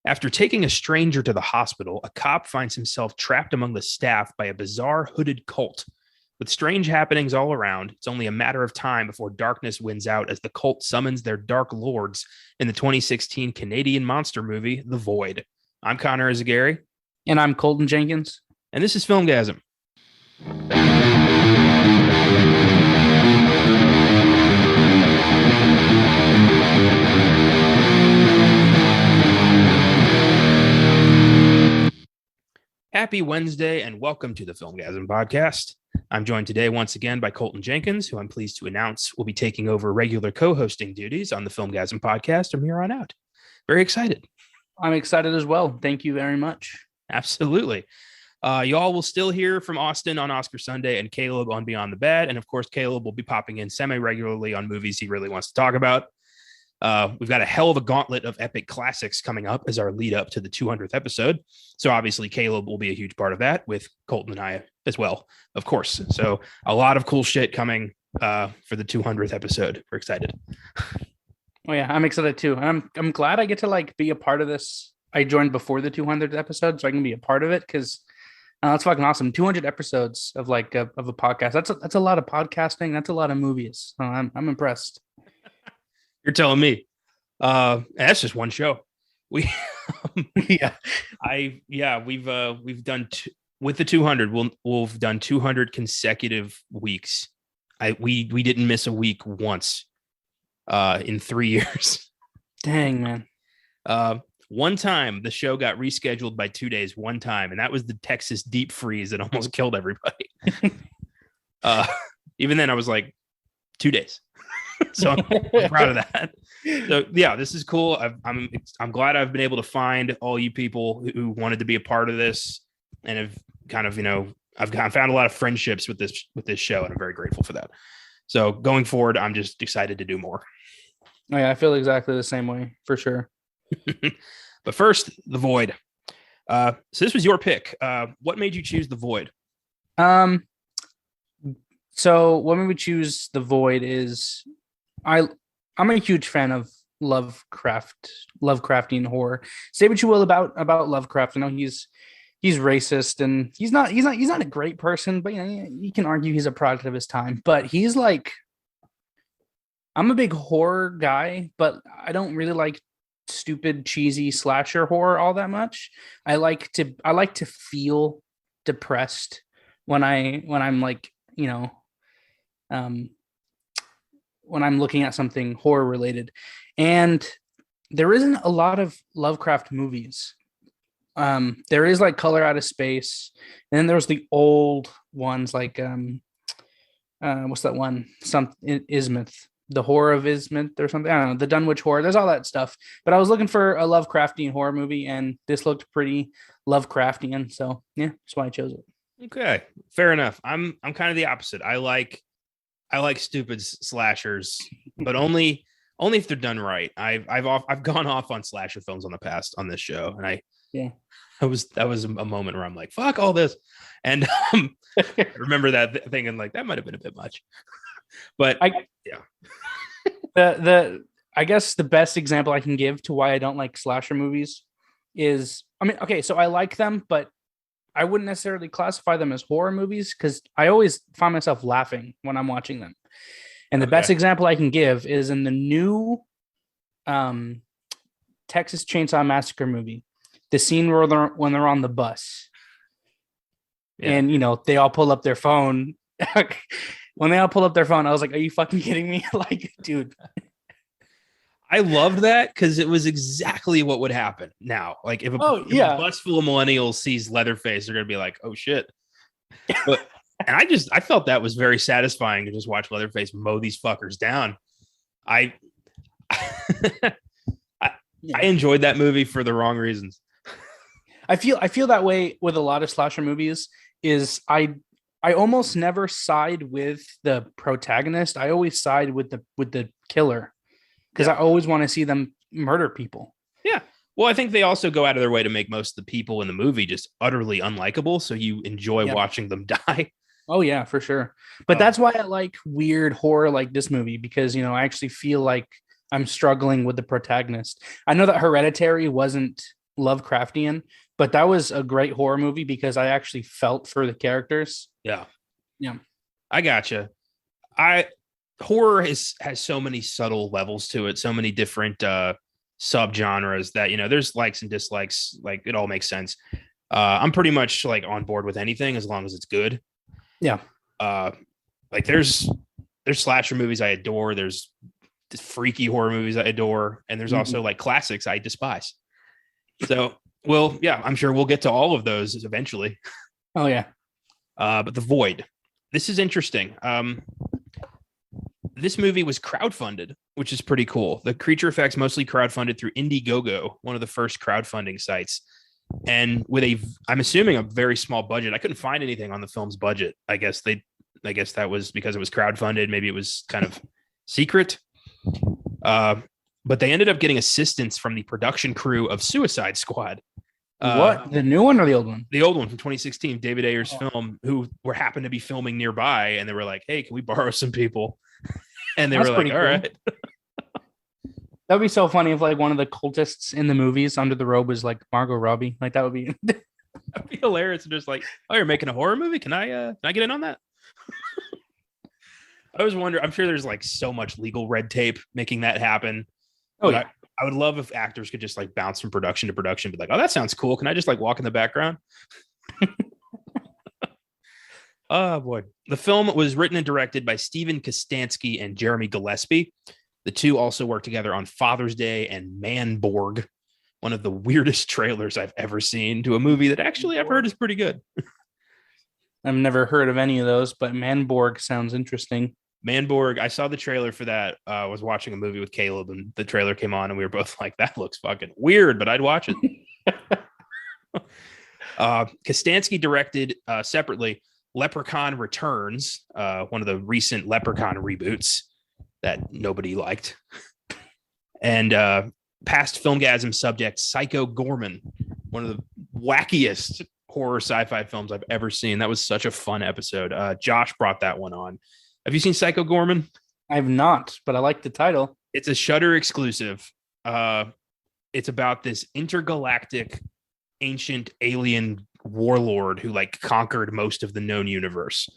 After taking a stranger to the hospital, a cop finds himself trapped among the staff by a bizarre hooded cult. With strange happenings all around, it's only a matter of time before darkness wins out as the cult summons their dark lords in the 2016 Canadian monster movie, The Void. I'm Connor Eyzaguirre. And I'm Colton Jenkins. And this is Filmgazm. Happy Wednesday and welcome to the Filmgazm podcast. I'm joined today once again by Colton Jenkins, who I'm pleased to announce will be taking over regular co-hosting duties on the Filmgazm podcast from here on out. Very excited. I'm excited as well. Thank you very much. Absolutely. Y'all will still hear from Austin on Oscar Sunday and Caleb on Beyond the Bad. And of course, Caleb will be popping in semi-regularly on movies he really wants to talk about. We've got a hell of a gauntlet of epic classics coming up as our lead up to the 200th episode. So obviously Caleb will be a huge part of that with Colton and I as well, of course. So a lot of cool shit coming for the 200th episode. We're excited. Oh yeah, I'm excited too. I'm glad I get to be a part of this. I joined before the 200th episode, so I can be a part of it because that's fucking awesome. 200 episodes of a podcast. That's a lot of podcasting. That's a lot of movies. So I'm impressed. You're telling me. That's just one show. We've done with the 200. We've done 200 consecutive weeks. We didn't miss a week once in 3 years. Dang, man. One time the show got rescheduled by 2 days. One time, and that was the Texas deep freeze that almost killed everybody. Even then, I was like 2 days. So I'm proud of that. So yeah, this is cool. I'm glad I've been able to find all you people who wanted to be a part of this, and have kind of I've found a lot of friendships with this show, and I'm very grateful for that. So going forward, I'm just excited to do more. Oh yeah, I feel exactly the same way for sure. But first, The Void. So this was your pick. What made you choose The Void? So what made me choose The Void is I'm a huge fan of Lovecraftian horror. Say what you will about Lovecraft. I know he's racist and he's not a great person, but you can argue he's a product of his time. But he's I'm a big horror guy, but I don't really like stupid cheesy slasher horror all that much. I like to feel depressed when I'm when I'm looking at something horror related. And there isn't a lot of Lovecraft movies. There is Color Out of Space, and then there's the old ones what's that one? Ismith, the Horror of Ismith or something. I don't know, the Dunwich Horror. There's all that stuff. But I was looking for a Lovecraftian horror movie, and this looked pretty Lovecraftian. So yeah, that's why I chose it. Okay, fair enough. I'm kind of the opposite. I like stupid slashers, but only if they're done right. I've gone off on slasher films on the past on this show, and that was a moment where I'm like, fuck all this, and I remember that thing and that might have been a bit much, but I guess the best example I can give to why I don't like slasher movies is, so I like them, but I wouldn't necessarily classify them as horror movies because I always find myself laughing when I'm watching them. And the best example I can give is in the new Texas Chainsaw Massacre movie, the scene when they're on the bus and, they all pull up their phone. When they all pull up their phone, I was like, are you fucking kidding me? Dude. I loved that because it was exactly what would happen now. If a bus full of millennials sees Leatherface, they're gonna be like, "Oh shit!" But and I felt that was very satisfying to just watch Leatherface mow these fuckers down. I enjoyed that movie for the wrong reasons. I feel that way with a lot of slasher movies. Is I almost never side with the protagonist. I always side with the killer. Because I always want to see them murder people. Yeah. Well, I think they also go out of their way to make most of the people in the movie just utterly unlikable. So you enjoy watching them die. Oh, yeah, for sure. But that's why I like weird horror like this movie, because, I actually feel like I'm struggling with the protagonist. I know that Hereditary wasn't Lovecraftian, but that was a great horror movie because I actually felt for the characters. Yeah. Yeah. I gotcha. I Horror has so many subtle levels to it, so many different subgenres that, there's likes and dislikes. Like, it all makes sense. I'm pretty much like on board with anything as long as it's good. Yeah. Like there's slasher movies I adore. There's freaky horror movies I adore, and there's also like classics I despise. So, well, yeah, I'm sure we'll get to all of those eventually. Oh yeah. But The Void, this is interesting. This movie was crowdfunded, which is pretty cool. The creature effects mostly crowdfunded through Indiegogo, one of the first crowdfunding sites. And with I'm assuming a very small budget. I couldn't find anything on the film's budget. I guess that was because it was crowdfunded. Maybe it was kind of secret. But they ended up getting assistance from the production crew of Suicide Squad. What? The new one or the old one? The old one from 2016, David Ayer's film, who happened to be filming nearby, and they were like, "Hey, can we borrow some people?" And they were like, "All right." That'd be so funny if like one of the cultists in the movies under the robe was like Margot Robbie. Like that would be that'd be hilarious. Just like, "Oh, you're making a horror movie? Can I get in on that?" I was wondering. I'm sure there's like so much legal red tape making that happen. Oh yeah. I would love if actors could just like bounce from production to production, be like, "Oh, that sounds cool. Can I just like walk in the background?" Oh boy. The film was written and directed by Stephen Kostansky and Jeremy Gillespie. The two also worked together on Father's Day and Manborg, one of the weirdest trailers I've ever seen to a movie that actually I've heard is pretty good. I've never heard of any of those, but Manborg sounds interesting. Manborg, I saw the trailer for that. I was watching a movie with Caleb, and the trailer came on, and we were both like, "That looks fucking weird," but I'd watch it. Kostansky directed separately Leprechaun Returns, one of the recent Leprechaun reboots that nobody liked, and past Filmgazm subject Psycho Gorman, one of the wackiest horror sci-fi films I've ever seen. That was such a fun episode. Josh brought that one on. Have you seen Psycho Gorman? I have not, but I like the title. It's a Shudder exclusive. It's about this intergalactic ancient alien warlord who like conquered most of the known universe.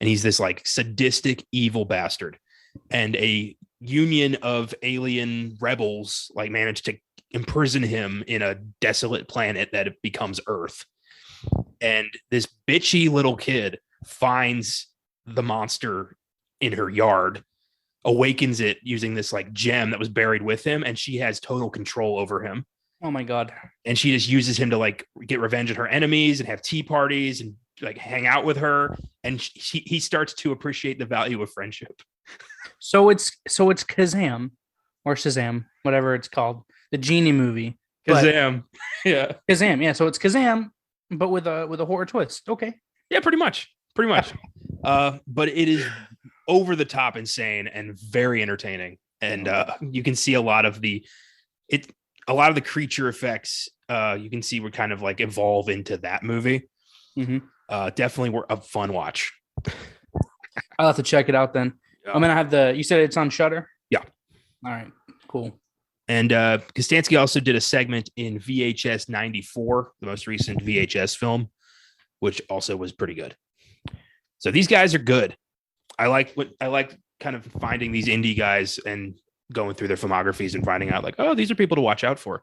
And he's this like sadistic evil bastard. And a union of alien rebels like managed to imprison him in a desolate planet that becomes Earth. And this bitchy little kid finds the monster in her yard, awakens it using this like gem that was buried with him, and she has total control over him. Oh my god. And she just uses him to like get revenge on her enemies and have tea parties and like hang out with her, and he starts to appreciate the value of friendship. So it's Kazam or Shazam, whatever it's called, the genie movie. Kazam. Yeah. Kazam, yeah, so it's Kazam but with a horror twist. Okay. Yeah, pretty much. But it is over the top insane and very entertaining, and you can see a lot of the creature effects you can see would kind of like evolve into that movie. Definitely were a fun watch. I'll have to check it out then. Yeah. I'm gonna have you said it's on Shudder? Yeah. All right, cool. And Kostansky also did a segment in VHS 94, the most recent VHS film, which also was pretty good. So these guys are good. I like kind of finding these indie guys and going through their filmographies and finding out like, oh, these are people to watch out for.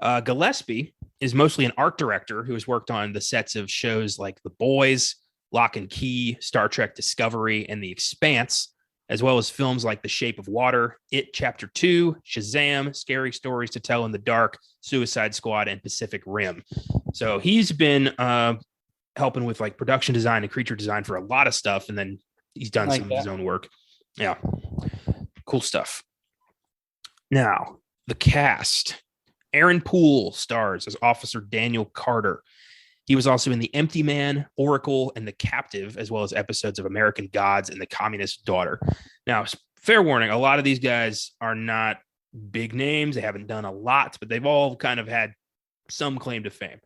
Gillespie is mostly an art director who has worked on the sets of shows like The Boys, Lock and Key, Star Trek Discovery, and The Expanse, as well as films like The Shape of Water, It Chapter 2, Shazam, Scary Stories to Tell in the Dark, Suicide Squad, and Pacific Rim. So he's been helping with like production design and creature design for a lot of stuff, and then he's done some of his own work. Yeah, cool stuff. Now, the cast. Aaron Poole stars as Officer Daniel Carter. He was also in The Empty Man, Oracle, and The Captive, as well as episodes of American Gods and The Communist Daughter. Now, fair warning, a lot of these guys are not big names. They haven't done a lot, but they've all kind of had some claim to fame.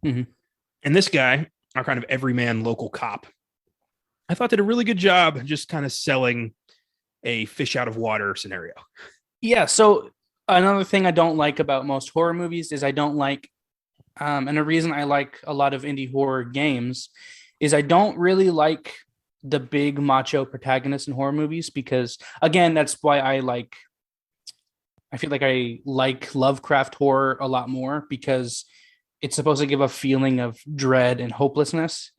And this guy, our kind of everyman local cop, I thought did a really good job just kind of selling a fish out of water scenario. Yeah, so Another thing I don't like about most horror movies is I don't like, and the reason I like a lot of indie horror games is I don't really like the big macho protagonist in horror movies because, again, that's why I feel like I like Lovecraft horror a lot more because it's supposed to give a feeling of dread and hopelessness.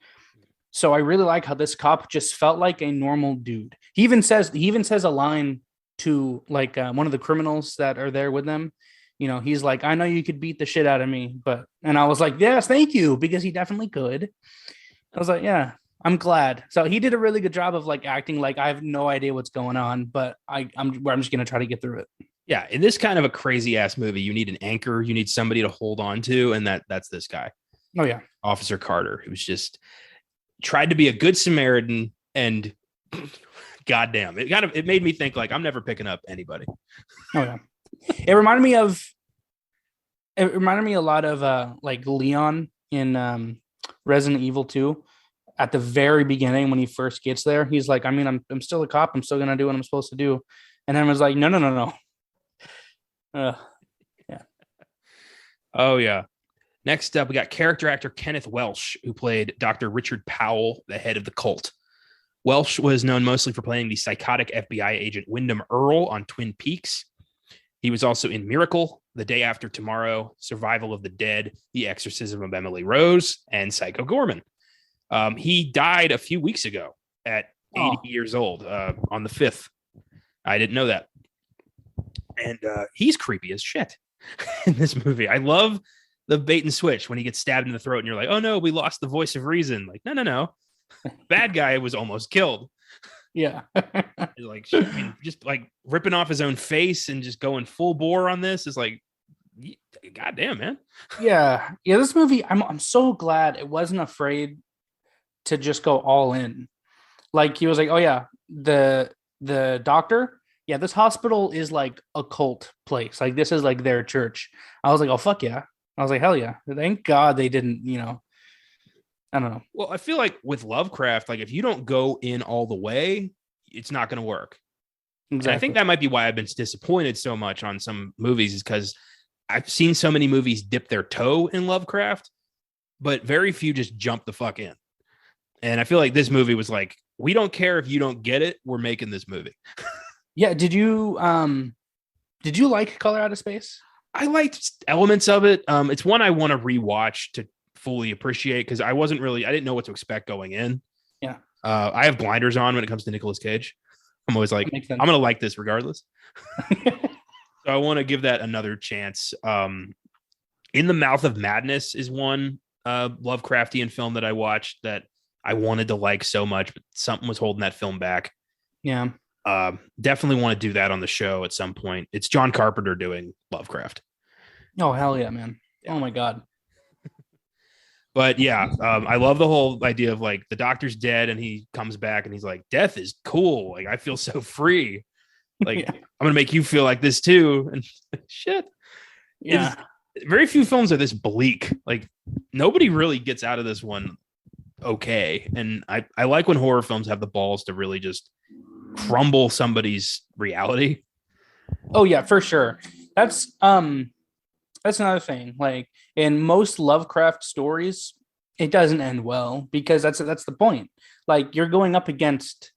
So I really like how this cop just felt like a normal dude. He even says a line to like one of the criminals that are there with them. He's like, I know you could beat the shit out of me, and I was like, yes, thank you, because he definitely could. I was like, yeah, I'm glad. So he did a really good job of like acting like I have no idea what's going on, but I'm just gonna try to get through it. Yeah, in this kind of a crazy ass movie, you need an anchor, you need somebody to hold on to, and that's this guy. Oh yeah, Officer Carter, who was just tried to be a good Samaritan, and goddamn, it made me think like I'm never picking up anybody. Oh yeah, it reminded me a lot of like Leon in Resident Evil 2. At the very beginning, when he first gets there, he's like, I mean, I'm still a cop, I'm still gonna do what I'm supposed to do, and then was like, no. Yeah. Oh yeah. Next up, we got character actor Kenneth Welsh, who played Dr. Richard Powell, the head of the cult. Welsh was known mostly for playing the psychotic FBI agent Wyndham Earle on Twin Peaks. He was also in Miracle, The Day After Tomorrow, Survival of the Dead, The Exorcism of Emily Rose, and Psycho Gorman. He died a few weeks ago at 80 years old on the 5th. I didn't know that. And he's creepy as shit in this movie. I love the bait and switch when he gets stabbed in the throat and you're like, oh no, we lost the voice of reason. Like, no. Bad guy was almost killed. Yeah. Like, I mean, just like ripping off his own face and just going full bore on this is like, goddamn, man. Yeah. This movie, I'm so glad it wasn't afraid to just go all in. Like he was like, oh yeah, the doctor. Yeah, this hospital is like a cult place. Like this is like their church. I was like, oh fuck yeah. I was like, hell yeah. Thank God they didn't, I don't know. Well, I feel like with Lovecraft, like if you don't go in all the way, it's not going to work. Exactly. And I think that might be why I've been disappointed so much on some movies is because I've seen so many movies dip their toe in Lovecraft, but very few just jump the fuck in. And I feel like this movie was like, we don't care if you don't get it. We're making this movie. Yeah. Did you like Color Out of Space? I liked elements of it. It's one I want to rewatch to fully appreciate because I didn't know what to expect going in. Yeah. I have blinders on when it comes to Nicolas Cage. I'm always like, I'm going to like this regardless. So I want to give that another chance. In the Mouth of Madness is one Lovecraftian film that I watched that I wanted to like so much, but something was holding that film back. Yeah. Definitely want to do that on the show at some point. It's John Carpenter doing Lovecraft. Oh, hell yeah, man. Yeah. Oh my God. But yeah, I love the whole idea of like the doctor's dead and he comes back and he's like, death is cool. Like, I feel so free. Like, yeah. I'm going to make you feel like this too. And shit. Yeah. Very few films are this bleak. Like, nobody really gets out of this one okay. And I like when horror films have the balls to really just crumble somebody's reality. Oh yeah, for sure. That's another thing. Like in most Lovecraft stories, it doesn't end well because that's the point. Like you're going up against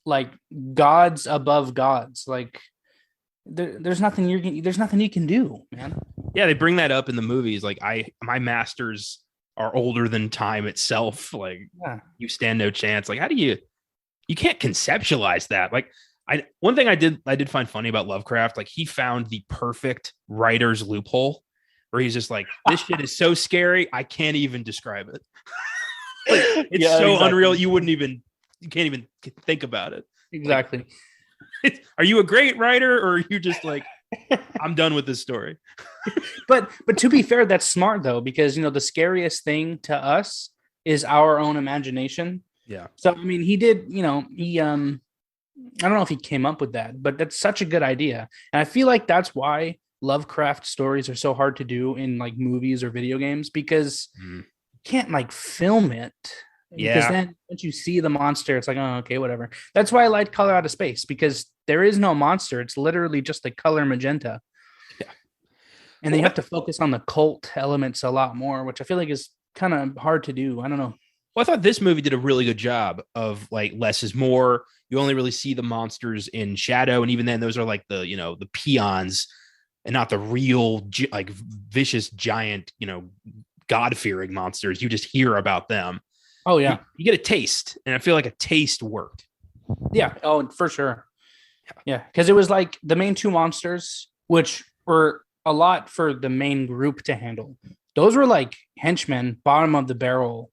like gods above gods. Like there's nothing you can do, man. Yeah, they bring that up in the movies. Like my masters are older than time itself. Like you stand no chance. Like how do you can't conceptualize that. Like one thing I did find funny about Lovecraft, like he found the perfect writer's loophole where he's just like, this shit is so scary, I can't even describe it. Like, it's so exactly. Unreal, you can't even think about it. Exactly. Like, are you a great writer or are you just like, I'm done with this story? But to be fair, that's smart though, because the scariest thing to us is our own imagination. Yeah. So I mean, he did, he I don't know if he came up with that, but that's such a good idea. And I feel like that's why Lovecraft stories are so hard to do in like movies or video games because you can't like film it. Yeah. Because then once you see the monster, it's like, oh, okay, whatever. That's why I like Color Out of Space because there is no monster. It's literally just the color magenta. And then you have to focus on the cult elements a lot more, which I feel like is kind of hard to do. I don't know. Well, I thought this movie did a really good job of like less is more. You only really see the monsters in shadow, and even then, those are like the the peons, and not the real like vicious giant God fearing monsters. You just hear about them. Oh yeah, you get a taste, and I feel like a taste worked. Yeah. Oh, for sure. Yeah, because it was like the main two monsters, which were a lot for the main group to handle. Those were like henchmen, bottom of the barrel,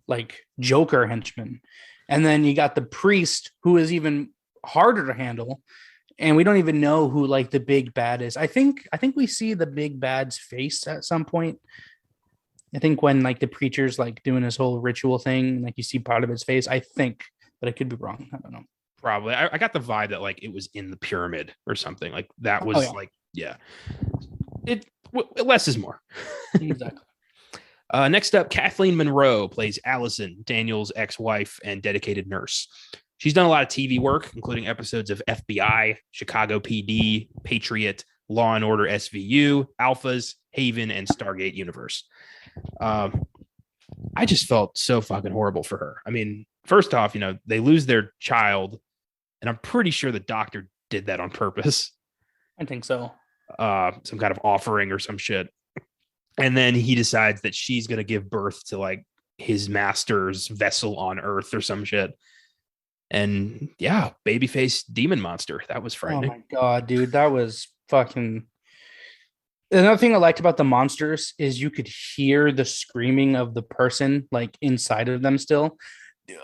like Joker henchmen. And then you got the priest, who is even harder to handle. And we don't even know who like the big bad is. I think we see the big bad's face at some point. I think when like the preacher's like doing his whole ritual thing, like you see part of his face. I think, but I could be wrong. I don't know. Probably. I got the vibe that like it was in the pyramid or something. Like that was it less is more. Exactly. Next up, Kathleen Monroe plays Allison, Daniel's ex-wife and dedicated nurse. She's done a lot of TV work, including episodes of FBI, Chicago PD, Patriot, Law and Order SVU, Alphas, Haven, and Stargate Universe. I just felt so fucking horrible for her. I mean, first off, they lose their child, and I'm pretty sure the doctor did that on purpose. I think so. Some kind of offering or some shit. And then he decides that she's going to give birth to like his master's vessel on Earth or some shit. And yeah, babyface demon monster. That was frightening. Oh my God, dude. That was fucking. Another thing I liked about the monsters is you could hear the screaming of the person like inside of them still.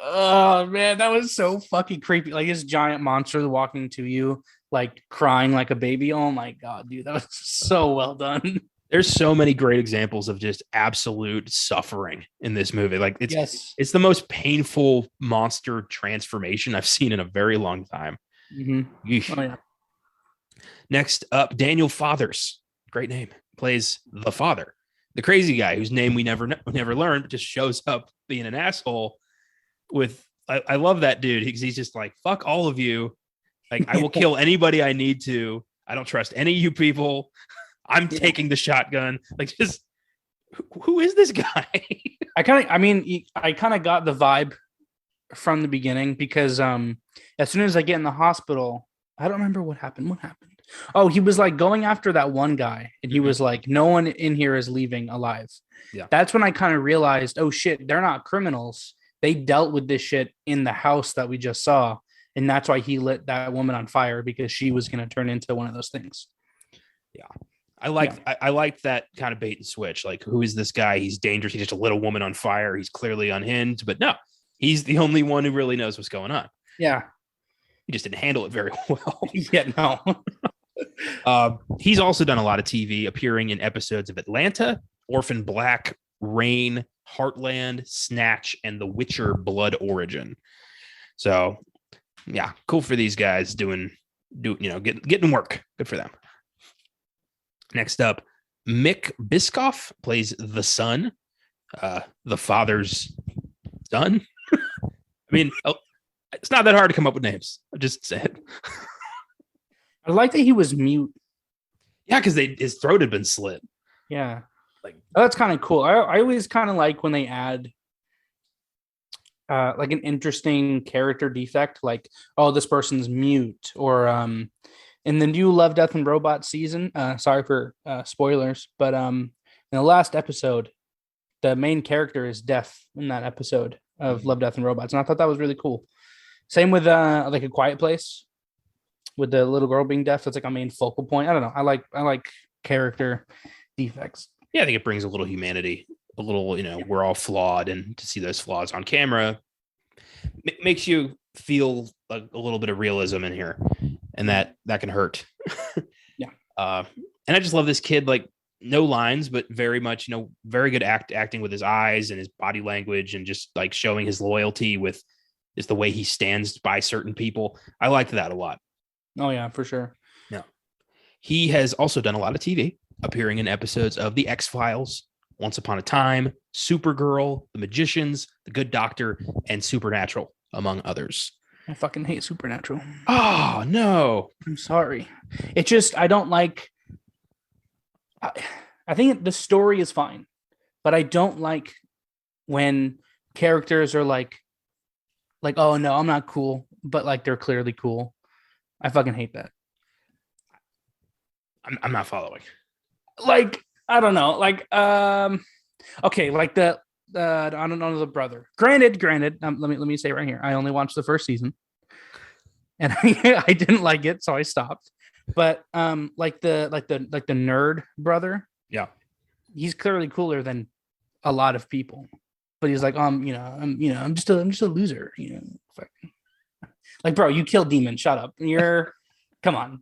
Oh man, that was so fucking creepy. Like this giant monster walking to you, like crying like a baby. Oh my God, dude. That was so well done. There's so many great examples of just absolute suffering in this movie. Like it's the most painful monster transformation I've seen in a very long time. Mm-hmm. Oh, yeah. Next up, Daniel Fathers, great name, plays the father, the crazy guy whose name we never learned, but just shows up being an asshole. I love that dude because he's just like, fuck all of you. Like I will kill anybody I need to. I don't trust any of you people. I'm taking the shotgun. Like, just who is this guy? I kind of got the vibe from the beginning because as soon as I get in the hospital, I don't remember what happened. What happened? Oh, he was like going after that one guy, and he was like, "No one in here is leaving alive." Yeah, that's when I kind of realized, oh shit, they're not criminals. They dealt with this shit in the house that we just saw, and that's why he lit that woman on fire because she was going to turn into one of those things. Yeah. I liked that kind of bait and switch. Like, who is this guy? He's dangerous. He's just a little woman on fire. He's clearly unhinged, but no, he's the only one who really knows what's going on. Yeah. He just didn't handle it very well. Yeah, no. He's also done a lot of TV, appearing in episodes of Atlanta, Orphan Black, Rain, Heartland, Snatch, and The Witcher Blood Origin. So yeah, cool for these guys getting work. Good for them. Next up, Mick Biscoff plays the son, the father's son. I mean, it's not that hard to come up with names. I just said. I like that he was mute. Yeah, because his throat had been slit. Yeah, that's kind of cool. I always kind of like when they add like an interesting character defect, like, oh, this person's mute, or in the new Love, Death, and Robots season, sorry for spoilers, but in the last episode, the main character is deaf in that episode of Love, Death, and Robots, and I thought that was really cool. Same with like A Quiet Place, with the little girl being deaf. That's like a main focal point. I don't know. I like character defects. Yeah, I think it brings a little humanity, a little, we're all flawed, and to see those flaws on camera makes you feel a little bit of realism in here. And that can hurt. Yeah. And I just love this kid, like no lines, but very much, very good acting with his eyes and his body language, and just like showing his loyalty with just the way he stands by certain people. I liked that a lot. Oh yeah, for sure. Yeah. He has also done a lot of TV, appearing in episodes of The X-Files, Once Upon a Time, Supergirl, The Magicians, The Good Doctor, and Supernatural, among others. I fucking hate Supernatural. Oh, no. I'm sorry. It's just, I don't like I think the story is fine, but I don't like when characters are like, oh no, I'm not cool, but like they're clearly cool. I fucking hate that. I'm not following. Like, I don't know. Like, okay, like I don't know the brother. Granted, let me say right here. I only watched the first season, and I didn't like it, so I stopped. But like the nerd brother, yeah, he's clearly cooler than a lot of people. But he's like, I'm just a loser, Like, bro, you killed demons. Shut up. Come on.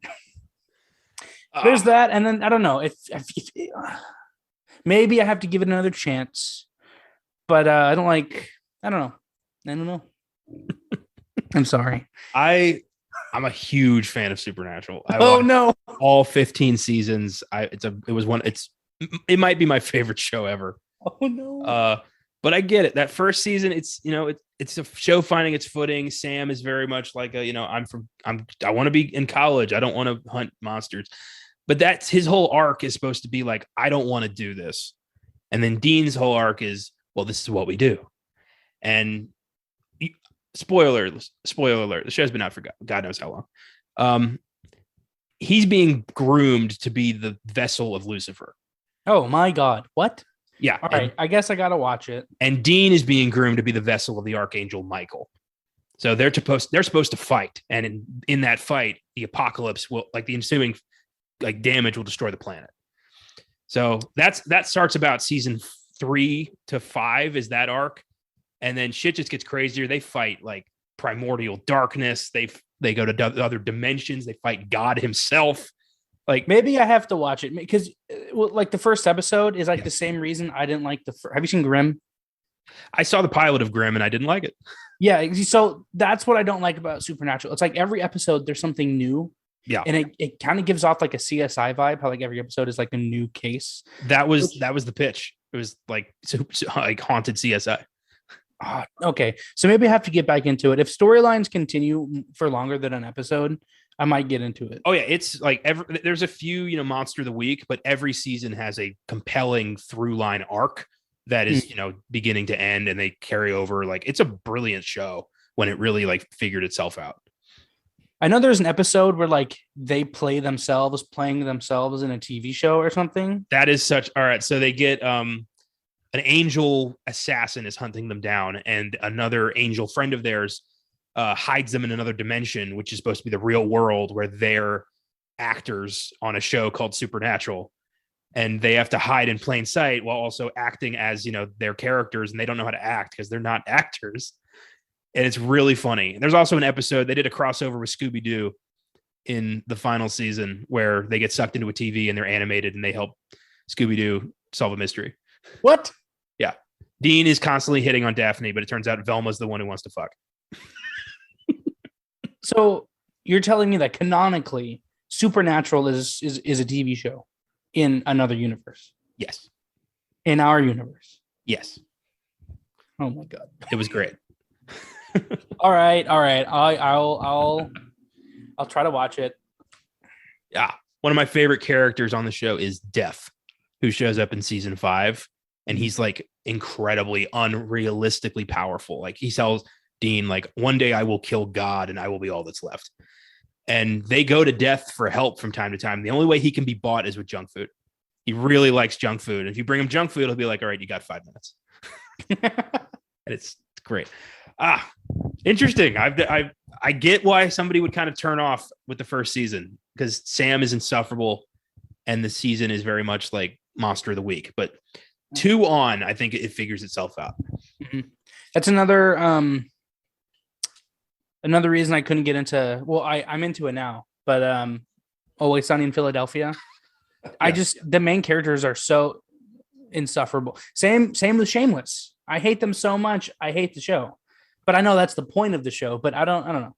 There's that, and then I don't know if maybe I have to give it another chance, but I don't know. I'm sorry. I'm a huge fan of Supernatural. No, all 15 seasons. It might be my favorite show ever. Oh no. But I get it. That first season, it's a show finding its footing. Sam is very much like I want to be in college. I don't want to hunt monsters. But that's his whole arc is supposed to be like, I don't want to do this. And then Dean's whole arc is, well, this is what we do. And spoiler alert, the show's been out for God knows how long. He's being groomed to be the vessel of Lucifer. Oh my God. What? Yeah. All right. I guess I got to watch it. And Dean is being groomed to be the vessel of the Archangel Michael. So they're supposed to fight. And in that fight, the apocalypse will, like, the ensuing damage will destroy the planet. So that starts about season 3 to 5 is that arc. And then shit just gets crazier. They fight like primordial darkness. They go to other dimensions. They fight God himself. Like, maybe I have to watch it because like the first episode is like the same reason I didn't like have you seen Grimm? I saw the pilot of Grimm and I didn't like it. Yeah. So that's what I don't like about Supernatural. It's like every episode there's something new. Yeah. And it kind of gives off like a CSI vibe, how like every episode is like a new case. That was the pitch. It was like haunted CSI. Okay. So maybe I have to get back into it. If storylines continue for longer than an episode, I might get into it. Oh yeah. It's like there's a few, monster of the week, but every season has a compelling through line arc that is, beginning to end, and they carry over. Like, it's a brilliant show when it really like figured itself out. I know there's an episode where like they playing themselves in a TV show or something. That is all right. So they get an angel assassin is hunting them down, and another angel friend of theirs hides them in another dimension, which is supposed to be the real world, where they're actors on a show called Supernatural, and they have to hide in plain sight while also acting as their characters, and they don't know how to act because they're not actors. And it's really funny. There's also an episode, they did a crossover with Scooby-Doo in the final season where they get sucked into a TV and they're animated and they help Scooby-Doo solve a mystery. What? Yeah. Dean is constantly hitting on Daphne, but it turns out Velma's the one who wants to fuck. So you're telling me that canonically Supernatural is a TV show in another universe? Yes. In our universe? Yes. Oh my God. It was great. All right. I'll try to watch it. Yeah. One of my favorite characters on the show is Death, who shows up in season 5, and he's like incredibly unrealistically powerful. Like, he tells Dean, like, one day I will kill God and I will be all that's left. And they go to Death for help from time to time. The only way he can be bought is with junk food. He really likes junk food. And if you bring him junk food, he'll be like, all right, you got 5 minutes. And it's great. Interesting. I get why somebody would kind of turn off with the first season, because Sam is insufferable and the season is very much like Monster of the Week. But 2 on, I think it figures itself out. Mm-hmm. That's another reason I couldn't get into. Well, I'm into it now, but Always Sunny in Philadelphia. The main characters are so insufferable. Same with Shameless. I hate them so much. I hate the show. But I know that's the point of the show, but I don't know.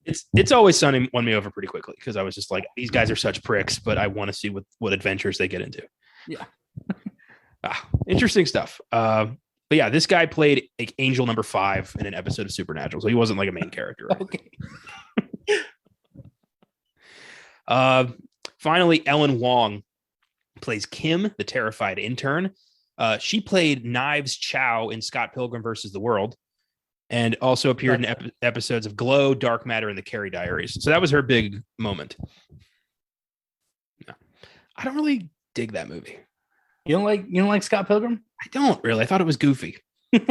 It's Always Sunny won me over pretty quickly, because I was just like, these guys are such pricks, but I want to see what adventures they get into. Yeah. Interesting stuff. But yeah, this guy played like Angel number 5 in an episode of Supernatural, so he wasn't like a main character. Okay. Finally, Ellen Wong plays Kim, the terrified intern. She played Knives Chow in Scott Pilgrim versus the World, and also appeared in episodes of Glow, Dark Matter, and the Carrie Diaries. So that was her big moment. No, I don't really dig that movie. You don't like Scott Pilgrim? I don't really. I thought it was goofy. Me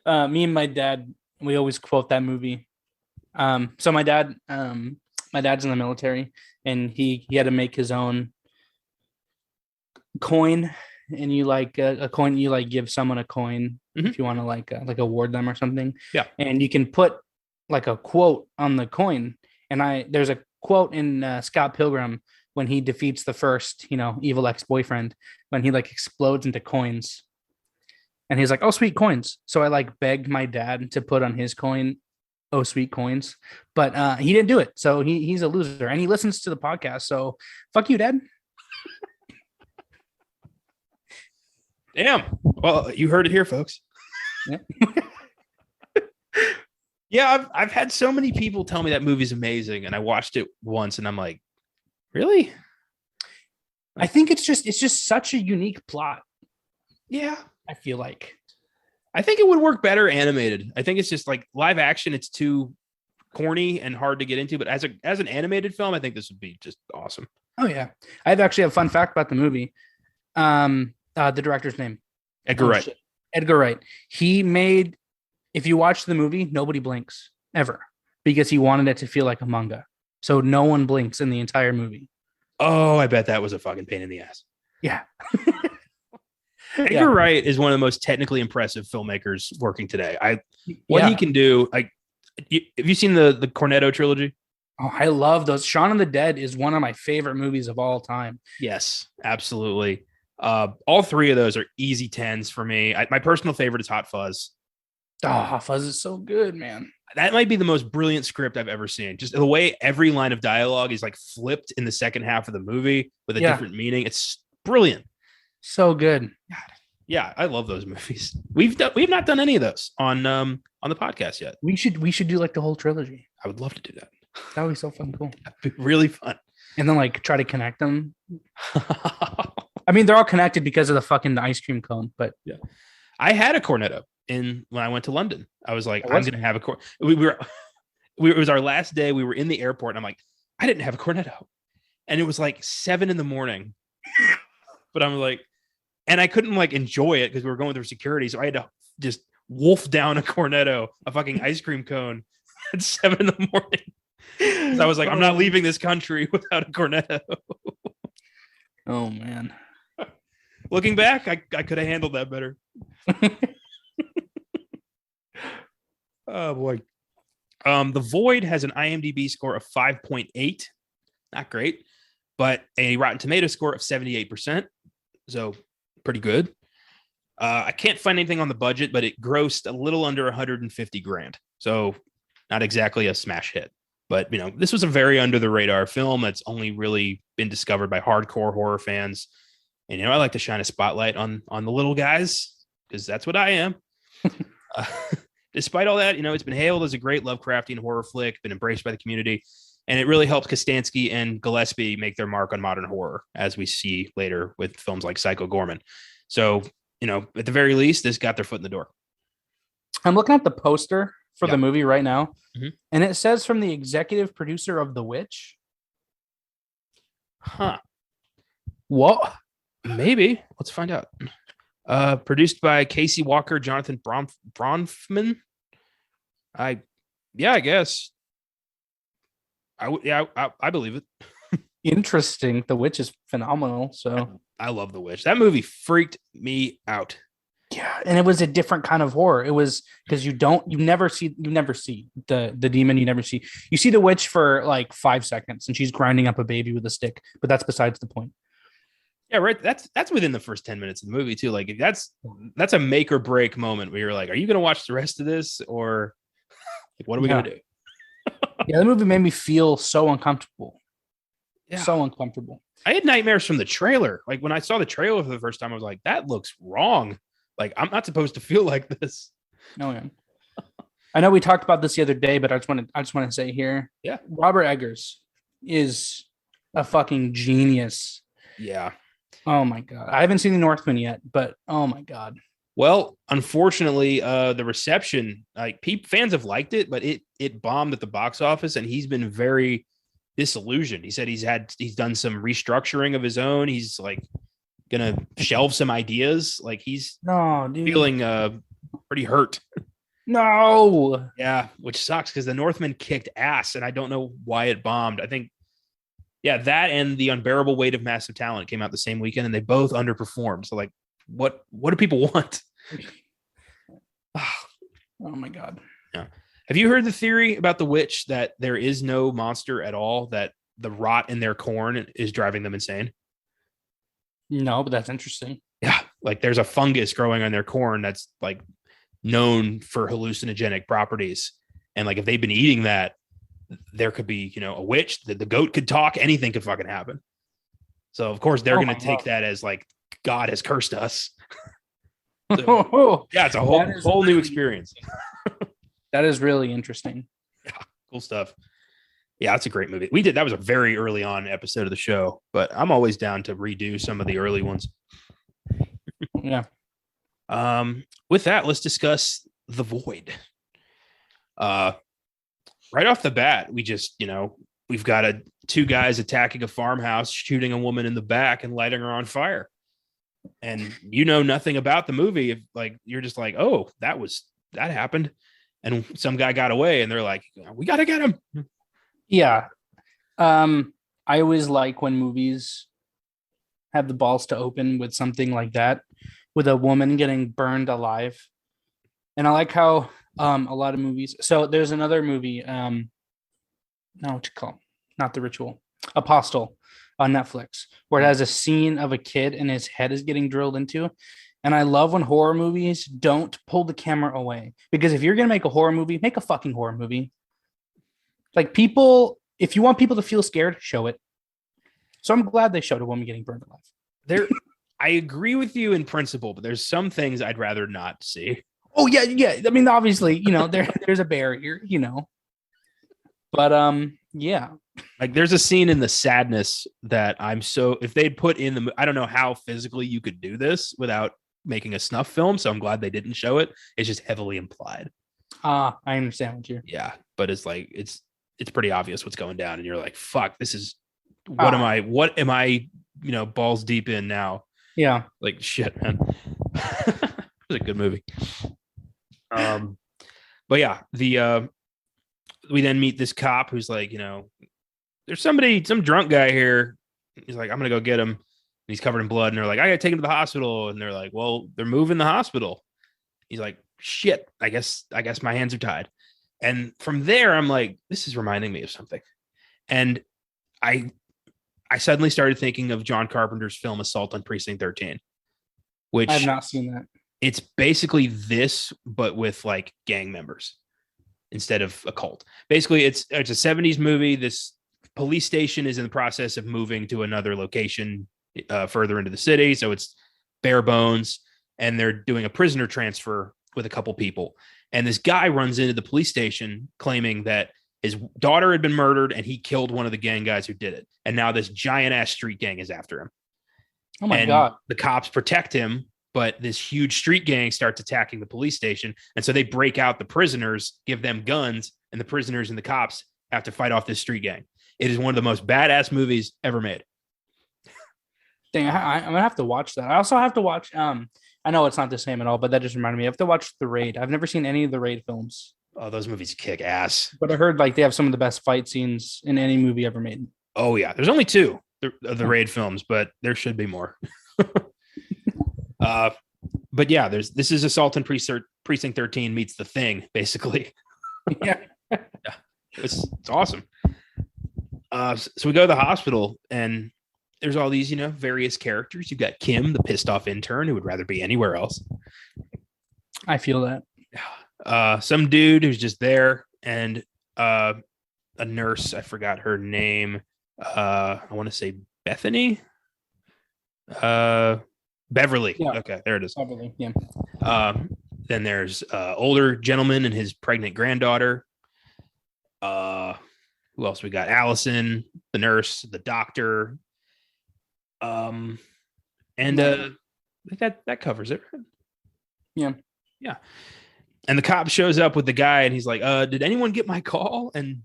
and my dad, we always quote that movie. So my dad's in the military, and he had to make his own coin, and you like a coin, you like give someone a coin if you want to like award them or something. Yeah, and you can put like a quote on the coin, and there's a quote in Scott Pilgrim when he defeats the first, evil ex-boyfriend, when he like explodes into coins, and he's like, "Oh, sweet coins." So I like begged my dad to put on his coin, "Oh, sweet coins," but he didn't do it. So he's a loser, and he listens to the podcast. So fuck you, Dad. Damn. Well, you heard it here, folks. Yeah. Yeah, I've had so many people tell me that movie's amazing, and I watched it once, and I'm like, really? I think it's just such a unique plot. Yeah, I feel like. I think it would work better animated. I think it's just like live action, it's too corny and hard to get into, but as an animated film, I think this would be just awesome. Oh yeah. I have a fun fact about the movie. The director's name. Edgar Wright. Edgar Wright. He made, if you watch the movie, nobody blinks ever because he wanted it to feel like a manga. So no one blinks in the entire movie. Oh, I bet that was a fucking pain in the ass. Yeah. Edgar Wright is one of the most technically impressive filmmakers working today. What he can do. Have you seen the Cornetto trilogy? Oh, I love those. Shaun of the Dead is one of my favorite movies of all time. Yes, absolutely. All three of those are easy 10s for me. My personal favorite is Hot Fuzz. Oh, Fuzz is so good, man. That might be the most brilliant script I've ever seen. Just the way every line of dialogue is like flipped in the second half of the movie with a different meaning. It's brilliant. So good. God. Yeah, I love those movies. We've not done any of those on the podcast yet. We should do like the whole trilogy. I would love to do that. That would be so fun, cool. That'd be really fun. And then like try to connect them. I mean, they're all connected because of the ice cream cone, but yeah. I had a Cornetto when I went to London. I was like, I'm gonna have a Cornetto. It was our last day. We were in the airport, and I'm like, I didn't have a Cornetto, and it was like 7 a.m. But I'm like, and I couldn't like enjoy it because we were going through security, so I had to just wolf down a Cornetto, a fucking ice cream cone, at 7 a.m. So I was like, I'm not leaving this country without a Cornetto. Oh man. Looking back, I could have handled that better. Oh boy. The Void has an IMDb score of 5.8. Not great, but a Rotten Tomato score of 78%. So pretty good. I can't find anything on the budget, but it grossed a little under 150 grand. So not exactly a smash hit. But, this was a very under the radar film that's only really been discovered by hardcore horror fans. And, I like to shine a spotlight on the little guys because that's what I am. Despite all that, it's been hailed as a great Lovecraftian horror flick, been embraced by the community. And it really helped Kostansky and Gillespie make their mark on modern horror, as we see later with films like Psycho Gorman. So, at the very least, this got their foot in the door. I'm looking at the poster for the movie right now, and it says from the executive producer of The Witch. Huh. What? Maybe. Let's find out. Produced by Casey Walker, Jonathan Bronfman. I guess. I believe it. Interesting. The Witch is phenomenal. So I love The Witch. That movie freaked me out. Yeah, and it was a different kind of horror. It was because you never see the demon. You see the witch for like 5 seconds, and she's grinding up a baby with a stick. But that's besides the point. Yeah, right. That's within the first 10 minutes of the movie too. Like that's a make or break moment where you're like, are you going to watch the rest of this, or like what are we going to do? Yeah, the movie made me feel so uncomfortable. Yeah. So uncomfortable. I had nightmares from the trailer. Like when I saw the trailer for the first time, I was like, that looks wrong. Like, I'm not supposed to feel like this. No, man. I know we talked about this the other day, but I just want to say here. Yeah. Robert Eggers is a fucking genius. Yeah. Oh my god, I haven't seen The Northman yet, but oh my god. Well, unfortunately, the reception, like fans have liked it, but it bombed at the box office, and he's been very disillusioned. He said he's done some restructuring of his own. He's like gonna shelve some ideas. Like he's No, dude. feeling pretty hurt. No. Yeah, which sucks because The Northman kicked ass, and I don't know why it bombed. I think, yeah, that and The Unbearable Weight of Massive Talent came out the same weekend, and they both underperformed. So, like, what do people want? Oh my god. Yeah. Have you heard the theory about the witch that there is no monster at all, that the rot in their corn is driving them insane? No, but that's interesting. Yeah, like there's a fungus growing on their corn that's like known for hallucinogenic properties. And like if they've been eating that, there could be, a witch, the goat could talk, anything could fucking happen. So of course they're going to take that as like God has cursed us. So, yeah, it's a whole new experience. That is really interesting. Yeah, cool stuff. Yeah, it's a great movie. That was a very early on episode of the show, but I'm always down to redo some of the early ones. Yeah. With that, let's discuss The Void. Right off the bat, we just, we've got two guys attacking a farmhouse, shooting a woman in the back and lighting her on fire. And nothing about the movie. If like you're just like, oh, that happened, and some guy got away, and they're like, we got to get him. Yeah. I always like when movies have the balls to open with something like that, with a woman getting burned alive. And I like how a lot of movies. So there's another movie, no, what you call, not The Ritual, Apostle on Netflix, where it has a scene of a kid and his head is getting drilled into. And I love when horror movies don't pull the camera away, because if you're going to make a horror movie, make a fucking horror movie. Like if you want people to feel scared, show it. So I'm glad they showed a woman getting burned alive. I agree with you in principle, but there's some things I'd rather not see. Oh yeah. I mean, obviously, there's a barrier, But yeah. Like there's a scene in The Sadness that if they'd put in I don't know how physically you could do this without making a snuff film. So I'm glad they didn't show it. It's just heavily implied. I understand what you're. Yeah. But it's like, it's pretty obvious what's going down. And you're like, fuck, this is, what am I, balls deep in now? Yeah. Like shit, man. It was a good movie. But yeah, we then meet this cop who's like, there's some drunk guy here. He's like, I'm gonna go get him. And he's covered in blood, and they're like, I gotta take him to the hospital. And they're like, well, they're moving the hospital. He's like, shit, I guess my hands are tied. And from there, I'm like, this is reminding me of something. And I suddenly started thinking of John Carpenter's film Assault on Precinct 13, which I've not seen that. It's basically this, but with like gang members instead of a cult. Basically, it's a 70s movie. This police station is in the process of moving to another location further into the city. So it's bare bones, and they're doing a prisoner transfer with a couple people. And this guy runs into the police station claiming that his daughter had been murdered and he killed one of the gang guys who did it. And now this giant ass street gang is after him. Oh my God. The cops protect him, but this huge street gang starts attacking the police station. And so they break out the prisoners, give them guns, and the prisoners and the cops have to fight off this street gang. It is one of the most badass movies ever made. Dang, I'm gonna have to watch that. I also have to watch. I know it's not the same at all, but that just reminded me. I have to watch The Raid. I've never seen any of the Raid films. Oh, those movies kick ass. But I heard like they have some of the best fight scenes in any movie ever made. Oh yeah, there's only two of the Raid films, but there should be more. But yeah, this is Assault on Precinct 13 meets The Thing, basically. Yeah. It's awesome. So we go to the hospital, and there's all these, various characters. You've got Kim, the pissed off intern who would rather be anywhere else. I feel that. Some dude who's just there, and a nurse. I forgot her name. I want to say Bethany. Beverly. Yeah. Okay, there it is. Beverly. Yeah. Then there's older gentleman and his pregnant granddaughter. Who else we got? Allison, the nurse, the doctor. Um, and No. I think that covers it. Yeah. Yeah. And the cop shows up with the guy, and he's like, "Did anyone get my call?" And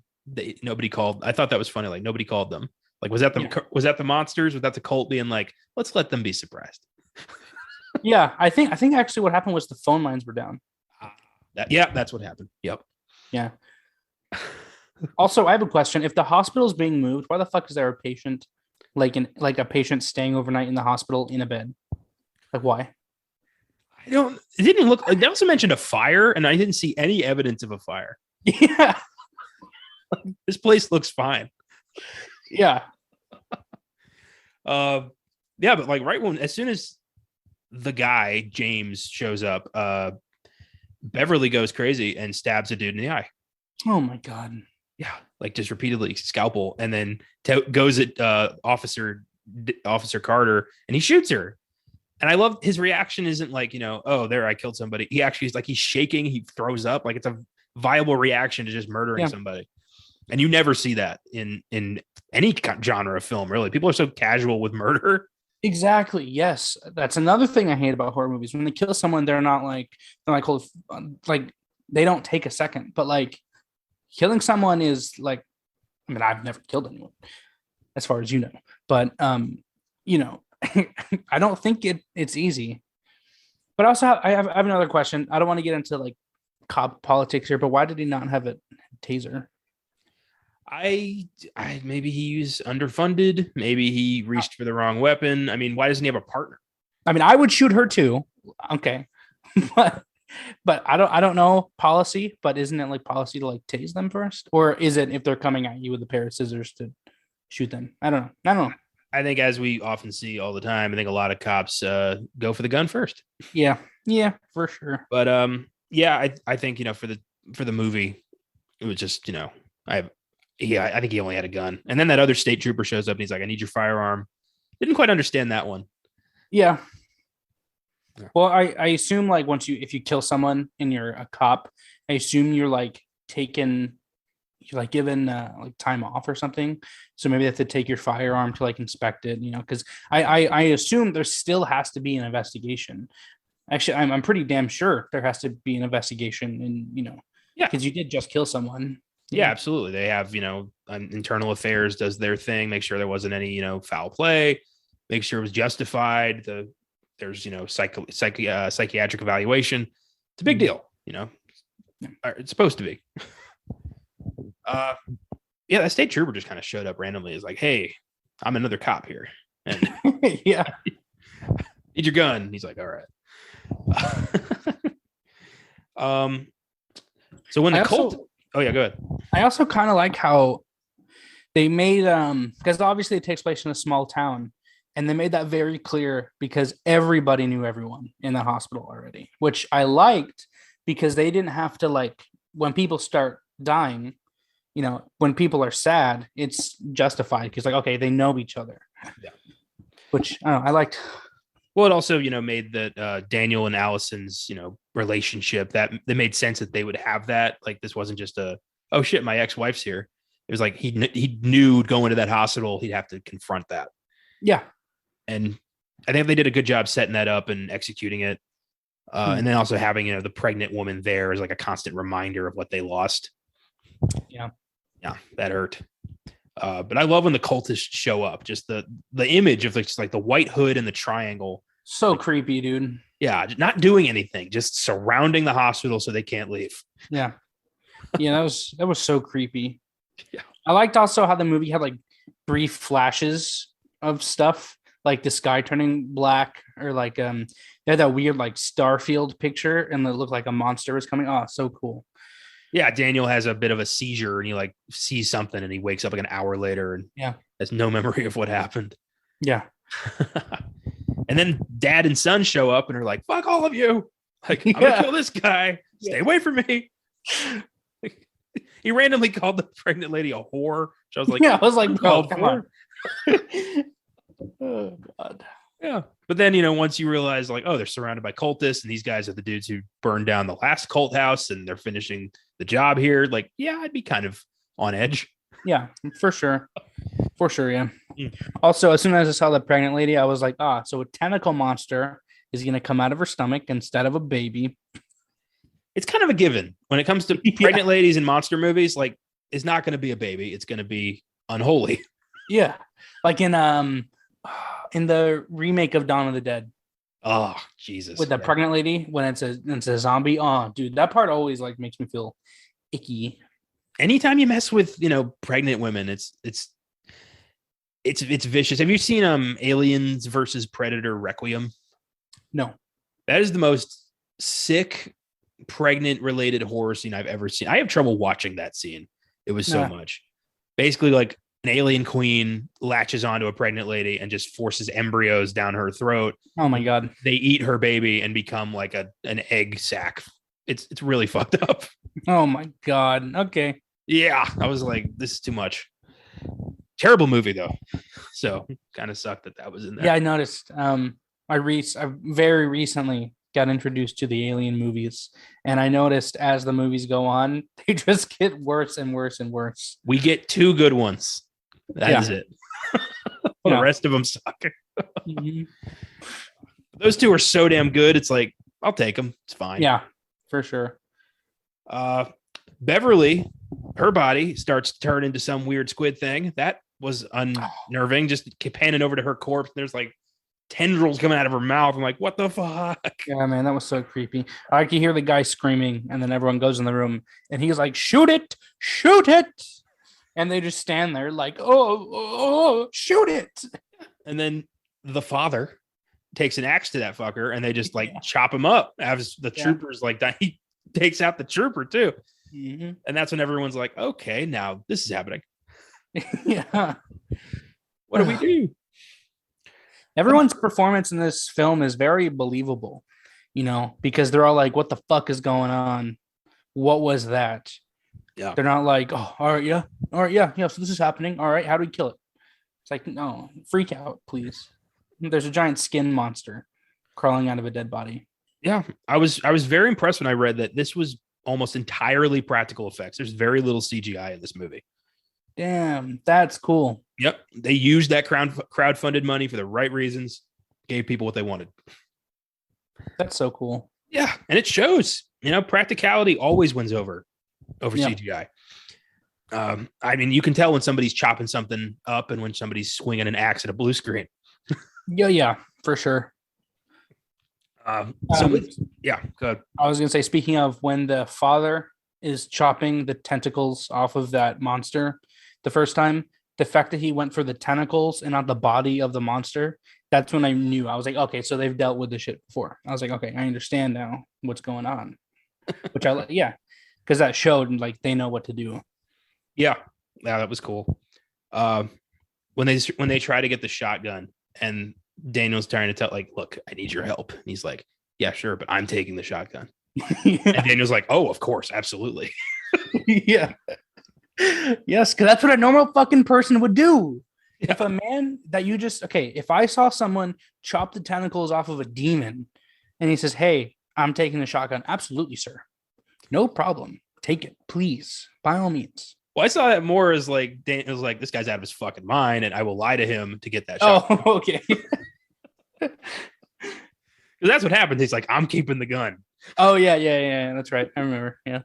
nobody called. I thought that was funny. Like nobody called them. Like was that the monsters? Was that the cult being like, let's let them be surprised? Yeah, I think actually what happened was the phone lines were down. That's what happened. Yep. Yeah. Also, I have a question. If the hospital is being moved, why the fuck is there a patient, like a patient staying overnight in the hospital in a bed? Like why? It didn't look like they also mentioned a fire, and I didn't see any evidence of a fire. Yeah. This place looks fine. Yeah. Yeah, but like as soon as the guy, James, shows up, Beverly goes crazy and stabs a dude in the eye. Oh my God. Yeah, like just repeatedly scalpel, and then goes at Officer Carter, and he shoots her. And I love his reaction isn't like, oh, there, I killed somebody. He actually is like, he's shaking, he throws up. Like it's a viable reaction to just murdering somebody. And you never see that in any genre of film, really. People are so casual with murder. Exactly. Yes, that's another thing I hate about horror movies. When they kill someone, they're like they don't take a second. But like killing someone is like, I mean, I've never killed anyone, as far as you know. But I don't think it's easy. But also, I have another question. I don't want to get into like cop politics here, but why did he not have a taser? I maybe he's underfunded. Maybe he reached for the wrong weapon. I mean, why doesn't he have a partner? I mean, I would shoot her too. Okay, but I don't know policy. But isn't it like policy to like tase them first, or is it if they're coming at you with a pair of scissors to shoot them? I don't know. I think, as we often see all the time, I think a lot of cops go for the gun first. Yeah, for sure. But I think for the movie, it was just I think he only had a gun, and then that other state trooper shows up and he's like, "I need your firearm." Didn't quite understand that one. Yeah. Well, I assume like if you kill someone and you're a cop, I assume you're given like time off or something. So maybe they have to take your firearm to like inspect it, because I assume there still has to be an investigation. Actually, I'm pretty damn sure there has to be an investigation, and because you did just kill someone. Yeah, absolutely. They have, internal affairs does their thing, make sure there wasn't any, foul play, make sure it was justified. There's, psychiatric evaluation. It's a big deal, It's supposed to be. That state trooper just kind of showed up randomly. Is like, "Hey, I'm another cop here." And yeah. Need your gun. He's like, "All right." So when the cult. Oh yeah, go ahead. I also kind of like how they made because obviously it takes place in a small town, and they made that very clear because everybody knew everyone in the hospital already, which I liked because they didn't have to like when people start dying, when people are sad, it's justified because like okay, they know each other. Yeah. Which I liked. Well, it also, made that Daniel and Allison's, relationship that made sense that they would have that. Like, this wasn't just oh shit, my ex-wife's here. It was like he knew going to that hospital, he'd have to confront that. Yeah. And I think they did a good job setting that up and executing it. And then also having, the pregnant woman there as like a constant reminder of what they lost. Yeah. Yeah, that hurt. But I love when the cultists show up. Just the image of just like the white hood and the triangle. So creepy, dude. Yeah, not doing anything, just surrounding the hospital so they can't leave. Yeah, that was so creepy. Yeah, I liked also how the movie had like brief flashes of stuff, like the sky turning black, or like they had that weird like Starfield picture, and it looked like a monster was coming. Oh, so cool. Yeah, Daniel has a bit of a seizure and he like sees something and he wakes up like an hour later and has no memory of what happened. Yeah. And then dad and son show up and are like, "Fuck all of you. Like, I'm gonna kill this guy. Stay away from me." He randomly called the pregnant lady a whore. So I was like, I was like, bro, come on. Oh God. Yeah. But then, once you realize like, oh, they're surrounded by cultists and these guys are the dudes who burned down the last cult house and they're finishing the job here. Like, yeah, I'd be kind of on edge. Yeah, for sure. For sure, yeah. Mm. Also, as soon as I saw the pregnant lady, I was like, so a tentacle monster is going to come out of her stomach instead of a baby. It's kind of a given when it comes to Yeah. pregnant ladies in monster movies. Like, it's not going to be a baby. It's going to be unholy. Yeah. Like in the remake of Dawn of the Dead Oh, Jesus. with the pregnant lady when it's a zombie. Oh, dude, that part always like makes me feel icky. Anytime you mess with, pregnant women, it's vicious. Have you seen Aliens versus Predator Requiem? No. That is the most sick pregnant related horror scene I've ever seen. I have trouble watching that scene. It was so much. Basically, like an alien queen latches onto a pregnant lady and just forces embryos down her throat. Oh my God. They eat her baby and become like an egg sack. It's really fucked up. Oh my God. Okay. Yeah. I was like, this is too much. Terrible movie though. So kind of sucked that was in there. Yeah, I noticed. I very recently got introduced to the Alien movies, and I noticed as the movies go on, they just get worse and worse and worse. We get 2 good ones. That is it. The rest of them suck. Mm-hmm. Those 2 are so damn good. It's like, I'll take them. It's fine. Yeah, for sure. Beverly, her body starts to turn into some weird squid thing. That was unnerving. Just panning over to her corpse. There's like tendrils coming out of her mouth. I'm like, what the fuck? Yeah, man, that was so creepy. I can hear the guy screaming, and then everyone goes in the room, and he's like, shoot it. And they just stand there like, oh, shoot it. And then the father takes an axe to that fucker, and they just like chop him up. As the troopers like he takes out the trooper too. Mm-hmm. And that's when everyone's like, okay, now this is happening. Yeah. What do we do? Everyone's performance in this film is very believable, because they're all like, what the fuck is going on? What was that? Yeah. They're not like, oh, all right, yeah. So this is happening. All right, how do we kill it? It's like, no, freak out, please. There's a giant skin monster crawling out of a dead body. Yeah. I was very impressed when I read that this was almost entirely practical effects. There's very little CGI in this movie. Damn, that's cool. Yep. They used that crowdfunded money for the right reasons, gave people what they wanted. That's so cool. Yeah. And it shows, practicality always wins over CGI. I mean, you can tell when somebody's chopping something up and when somebody's swinging an axe at a blue screen. Yeah, for sure. Go ahead. I was going to say, speaking of when the father is chopping the tentacles off of that monster the first time, the fact that he went for the tentacles and not the body of the monster, that's when I knew. I was like, okay, so they've dealt with this shit before. I was like, okay, I understand now what's going on. Which because that showed like they know what to do. Yeah, that was cool. When they try to get the shotgun and Daniel's trying to tell, like, look, I need your help. And he's like, yeah, sure, but I'm taking the shotgun. And Daniel's like, oh, of course, absolutely. Yeah. Yes, because that's what a normal fucking person would do. Yeah. If a man that you just, if I saw someone chop the tentacles off of a demon and he says, hey, I'm taking the shotgun. Absolutely, sir. No problem. Take it, please. By all means. Well, I saw that more as like, Daniel's like, this guy's out of his fucking mind and I will lie to him to get that shotgun. Oh, okay. Because that's what happens. He's like, I'm keeping the gun. Oh, yeah. That's right. I remember. Yeah.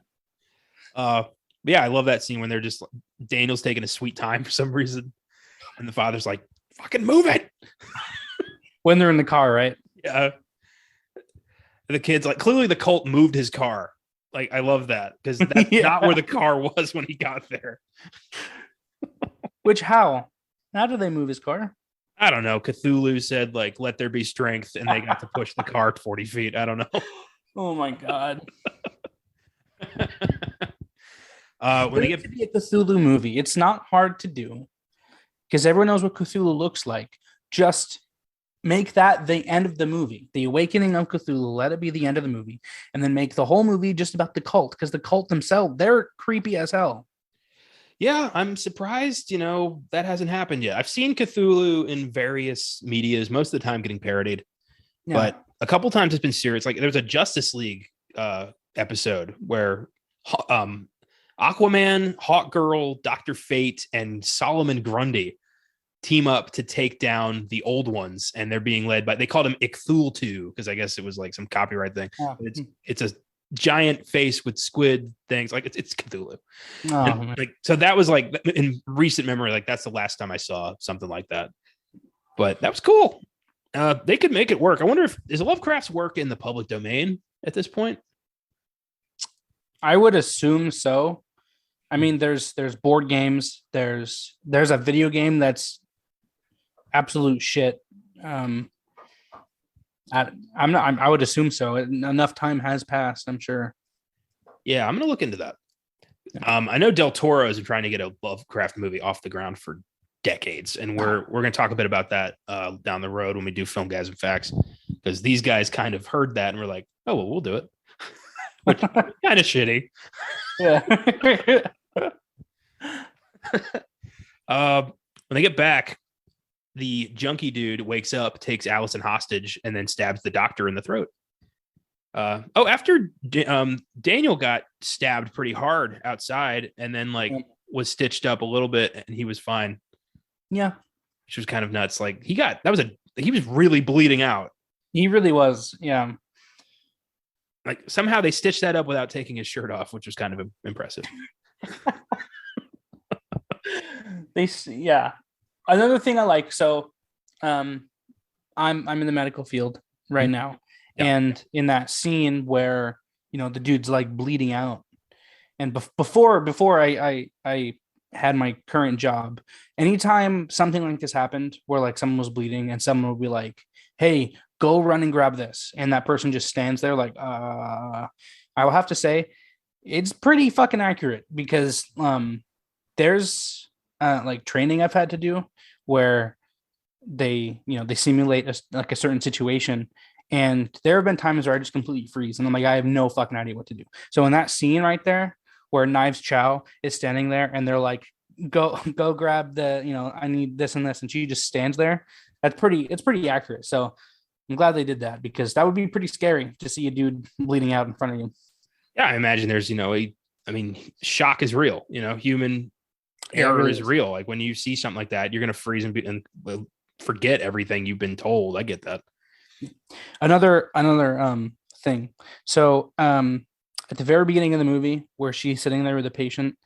Yeah, I love that scene when they're just Daniel's taking a sweet time for some reason. And the father's like, fucking move it. When they're in the car, right? Yeah. The kid's like, clearly the cult moved his car. Like, I love that because that's not where the car was when he got there. Which, how did they move his car? I don't know. Cthulhu said, like, let there be strength, and they got to push the car 40 feet. I don't know. Oh my God. When they get to be a Cthulhu movie, it's not hard to do because everyone knows what Cthulhu looks like. Just make that the end of the movie, the awakening of Cthulhu. Let it be the end of the movie, and then make the whole movie just about the cult because the cult themselves, they're creepy as hell. Yeah, I'm surprised, that hasn't happened yet. I've seen Cthulhu in various medias, most of the time getting parodied, but a couple times it's been serious. Like there's a Justice League episode where Aquaman, Hawkgirl, Dr. Fate, and Solomon Grundy team up to take down the old ones, and they're being led by, they called him Icthultu because I guess it was like some copyright thing. Oh. It's a giant face with squid things, like it's Cthulhu. Oh, like, so that was like in recent memory, like that's the last time I saw something like that. But that was cool. They could make it work. I wonder if is Lovecraft's work in the public domain at this point? I would assume so. I mean, there's board games. There's a video game that's absolute shit. I would assume so. Enough time has passed, I'm sure. Yeah, I'm gonna look into that. I know Del Toro has been trying to get a Lovecraft movie off the ground for decades, and we're gonna talk a bit about that down the road when we do Filmgazm Facts, because these guys kind of heard that and we're like, oh well, we'll do it. Which kind of shitty. Yeah. When they get back, the junkie dude wakes up, takes Allison hostage, and then stabs the doctor in the throat. After Daniel got stabbed pretty hard outside, and then like was stitched up a little bit, and he was fine. Yeah, which was kind of nuts. Like he was really bleeding out. He really was. Yeah. Like somehow they stitched that up without taking his shirt off, which was kind of impressive. Yeah. Another thing I like. So, I'm in the medical field right now, and in that scene where the dude's like bleeding out, and before I had my current job, anytime something like this happened, where like someone was bleeding and someone would be like, "Hey, go run and grab this," and that person just stands there like, I will have to say, it's pretty fucking accurate because there's like training I've had to do where they simulate a certain situation, and there have been times where I just completely freeze and I'm like, I have no fucking idea what to do. So in that scene right there where Knives Chow is standing there and they're like, go grab the I need this and this, and she just stands there, it's pretty accurate. So I'm glad they did that, because that would be pretty scary to see a dude bleeding out in front of you. Yeah, I imagine there's shock is real. Human error really is real. Like when you see something like that, you're gonna freeze and forget everything you've been told. I get that. Another thing. So at the very beginning of the movie, where she's sitting there with the patient,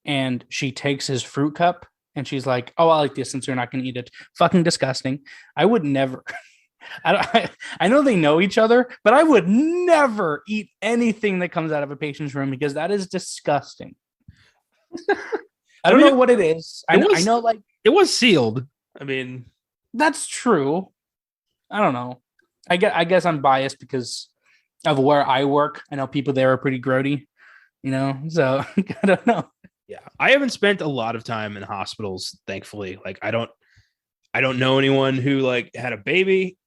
and she takes his fruit cup, and she's like, "Oh, I like this since you're not gonna eat it." Fucking disgusting. I would never. I know they know each other, but I would never eat anything that comes out of a patient's room because that is disgusting. I don't know what it is. I know, like it was sealed. I mean, that's true. I don't know. I guess I'm biased because of where I work. I know people there are pretty grody, so I don't know. Yeah, I haven't spent a lot of time in hospitals, thankfully. Like I don't know anyone who like had a baby.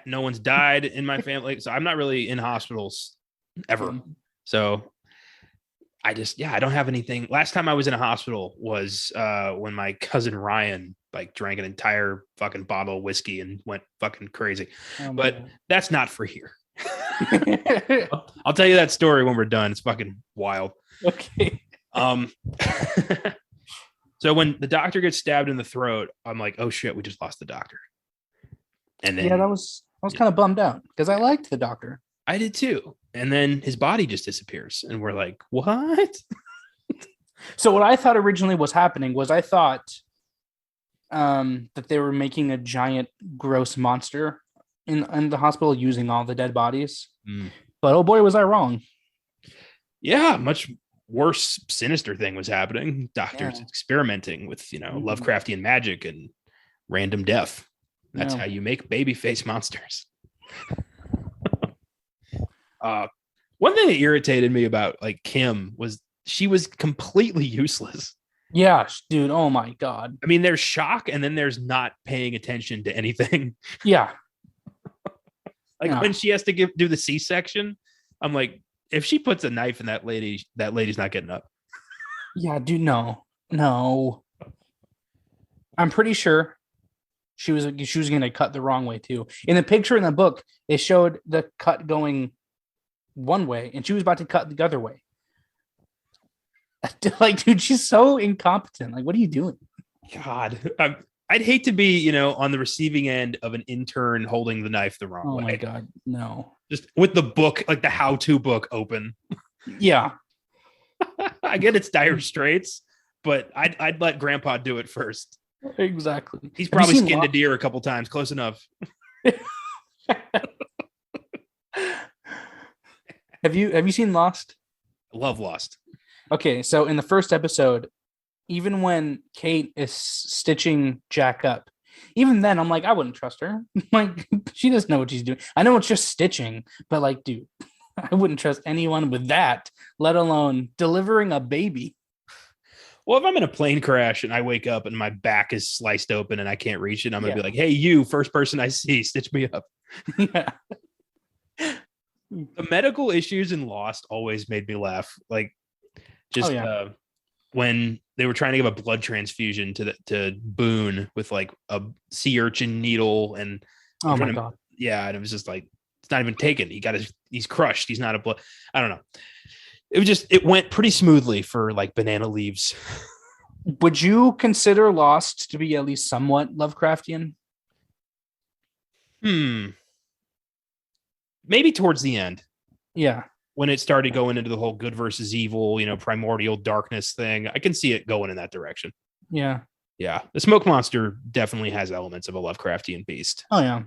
No one's died in my family, so I'm not really in hospitals ever. So I don't have anything. Last time I was in a hospital was when my cousin Ryan like drank an entire fucking bottle of whiskey and went fucking crazy. But that's not for here. I'll tell you that story when we're done. It's fucking wild. Okay. So when the doctor gets stabbed in the throat, I'm like, oh shit, we just lost the doctor. And then I was kind of bummed out because I liked the doctor. I did too. And then his body just disappears, and we're like, what? So what I thought originally was happening was I thought that they were making a giant gross monster in the hospital using all the dead bodies. But oh boy, was I wrong. Yeah, much worse, sinister thing was happening. Doctors experimenting with Lovecraftian magic and random death. That's how you make baby face monsters. One thing that irritated me about like Kim was she was completely useless. Yeah, dude. Oh my God. I mean, there's shock and then there's not paying attention to anything. Yeah. When she has to do the C-section, I'm like, if she puts a knife in that lady's not getting up. Yeah, dude. No. I'm pretty sure she was going to cut the wrong way too. In the picture in the book, it showed the cut going one way, and she was about to cut the other way. Like, dude, she's so incompetent. Like, what are you doing? God, I'd hate to be, on the receiving end of an intern holding the knife the wrong way. Oh my God, no. Just with the book, like the how-to book open. Yeah. I get it's dire straits, but I'd let Grandpa do it first. Exactly. He's probably skinned a deer a couple times. Close enough. Have you seen Lost? I love Lost. Okay, so in the first episode, even when Kate is stitching Jack up, even then I'm like, I wouldn't trust her. Like, she doesn't know what she's doing. I know it's just stitching, but like, dude, I wouldn't trust anyone with that, let alone delivering a baby. Well, if I'm in a plane crash and I wake up and my back is sliced open and I can't reach it, I'm gonna Yeah. be like, hey, you, first person I see, stitch me up. Yeah. The medical issues in Lost always made me laugh. Like, just when they were trying to give a blood transfusion to Boone with like a sea urchin needle, and Oh my God. yeah, and it was just like, it's not even taken. He's crushed. He's not a blood. I don't know. It went pretty smoothly for like banana leaves. Would you consider Lost to be at least somewhat Lovecraftian? Maybe towards the end. Yeah. When it started going into the whole good versus evil, primordial darkness thing, I can see it going in that direction. Yeah. Yeah. The smoke monster definitely has elements of a Lovecraftian beast. Oh, yeah.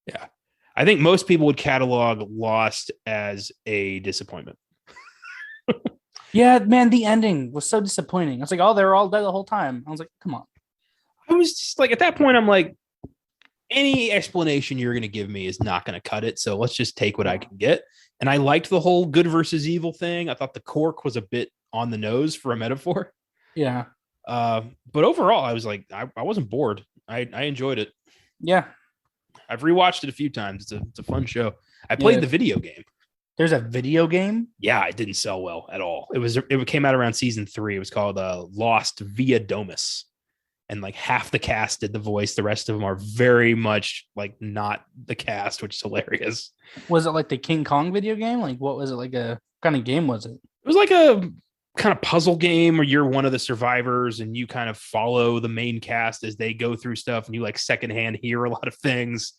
Yeah. I think most people would catalog Lost as a disappointment. Yeah, man, the ending was so disappointing. I was like, oh, they were all dead the whole time. I was like, come on. I was just like, at that point, I'm like, any explanation you're going to give me is not going to cut it. So let's just take what I can get. And I liked the whole good versus evil thing. I thought the cork was a bit on the nose for a metaphor. Yeah. But overall, I was like, I wasn't bored. I enjoyed it. Yeah. I've rewatched it a few times. It's a fun show. I played the video game. There's a video game? Yeah, it didn't sell well at all. It came out around season 3. It was called Lost Via Domus. And like half the cast did the voice. The rest of them are very much like not the cast, which is hilarious. Was it like the King Kong video game? Like, what was it? Like, a kind of game was it? It was like a kind of puzzle game where you're one of the survivors and you kind of follow the main cast as they go through stuff, and you like secondhand hear a lot of things.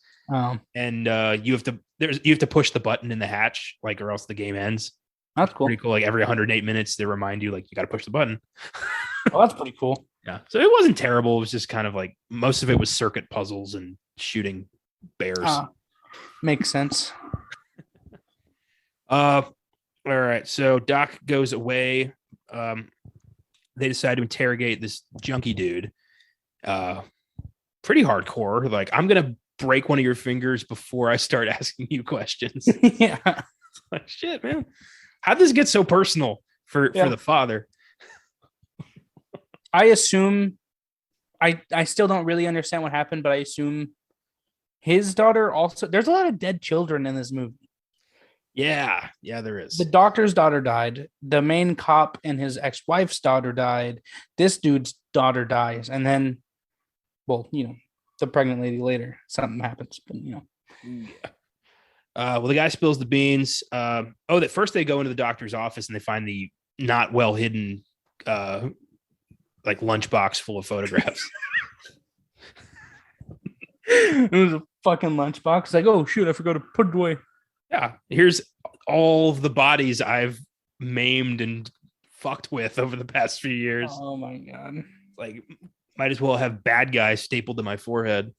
And you have to push the button in the hatch, like, or else the game ends. That's cool. Pretty cool. Like every 108 minutes, they remind you, like, you got to push the button. Oh, that's pretty cool. Yeah. So it wasn't terrible. It was just kind of like most of it was circuit puzzles and shooting bears. Makes sense. All right. So Doc goes away. They decide to interrogate this junkie dude. Pretty hardcore. Like, I'm gonna break one of your fingers before I start asking you questions. Yeah. Like, shit, man. How'd this get so personal for the father? I assume I still don't really understand what happened, but I assume his daughter also. There's a lot of dead children in this movie. Yeah, there is. The doctor's daughter died. The main cop and his ex-wife's daughter died. This dude's daughter dies, and then, well, the pregnant lady later. Something happens, but Well, the guy spills the beans. That first they go into the doctor's office and they find the not well hidden, like lunchbox full of photographs. It was a fucking lunchbox. Like, oh shoot, I forgot to put it away. Yeah, here's all of the bodies I've maimed and fucked with over the past few years. Oh my God. Like, might as well have bad guys stapled to my forehead.